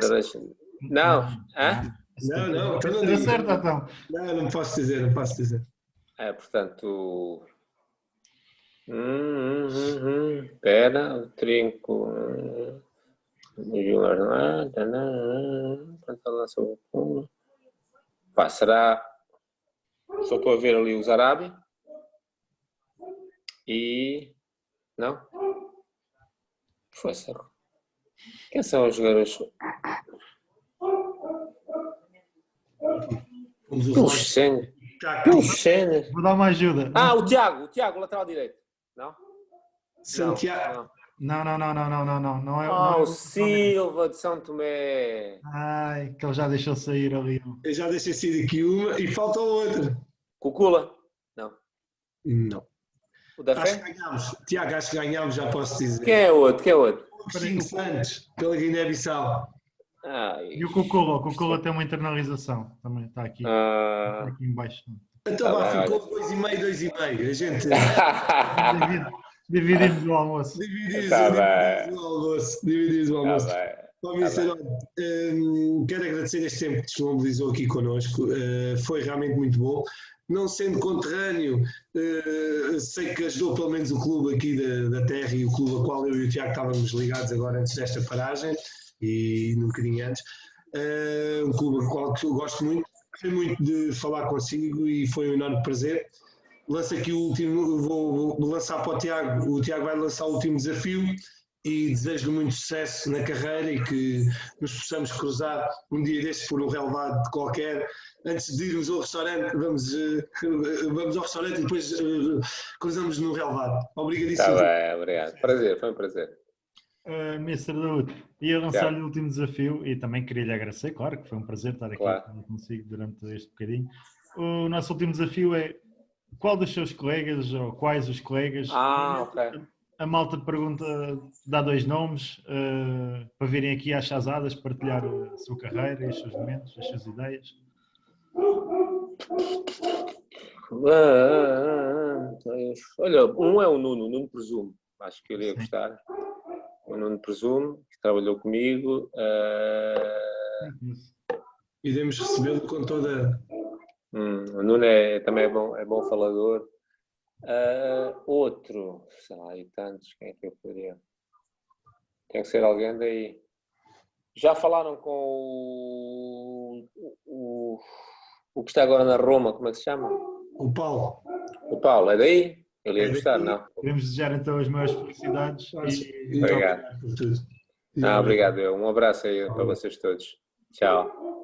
Não. Não. Então não digo. Certo, então. Não posso dizer. Portanto. Espera, o trinco. Será. Só estou a ver ali o Zarabi. E. Não? Força. Quem são os jogadores? Os Senhas. Vou dar uma ajuda. O Tiago, lateral direito. Não? Santiago. Não. Não é o Silva de São Tomé. Ai, que ele já deixou sair ali. Eu já deixei sair aqui uma e falta outra. Cucula? Não. O da Acho Fé? que ganhámos. Tiago, acho que ganhámos, já posso dizer. Quem é outro? Agostinho Santos, pela Guiné-Bissau. E o Cucula tem uma internalização. Também está aqui. Está aqui em baixo. Então ficou 2,5. A gente dividimos o almoço. Dividimos o almoço. Quero agradecer este tempo que disponibilizou aqui connosco. Foi realmente muito bom. Não sendo conterrâneo, sei que ajudou pelo menos o clube aqui da terra e o clube a qual eu e o Tiago estávamos ligados agora antes desta paragem e um bocadinho antes. Um clube ao qual eu gosto muito. Gostei muito de falar consigo e foi um enorme prazer. Lanço aqui o último, vou lançar para o Tiago vai lançar o último desafio e desejo muito sucesso na carreira e que nos possamos cruzar um dia destes por um relevado qualquer. Antes de irmos ao restaurante, vamos ao restaurante e depois cruzamos no relevado. Obrigadíssimo. Está bem, obrigado. Foi um prazer. Mr. Daúde, ia lançar-lhe o último desafio e também queria lhe agradecer, claro que foi um prazer estar aqui consigo durante este bocadinho. O nosso último desafio é qual dos seus colegas ou quais os colegas? Ok. A malta pergunta, dá 2 nomes para virem aqui às chazadas, partilhar a sua carreira, os seus momentos, as suas ideias. Olha, um é o Nuno Presumo. Acho que ele ia gostar. o Nuno Presume, que trabalhou comigo. Iremos recebê-lo com toda... O Nuno também é bom falador. Outro, sei lá, e tantos, quem é que eu poderia? Tem que ser alguém daí. Já falaram com o que está agora na Roma, como é que se chama? O Paulo. O Paulo, é daí? Ele ia gostar, não? Queremos desejar então as maiores felicidades e Obrigado. Por tudo. Obrigado. Um abraço aí para vocês todos. Tchau.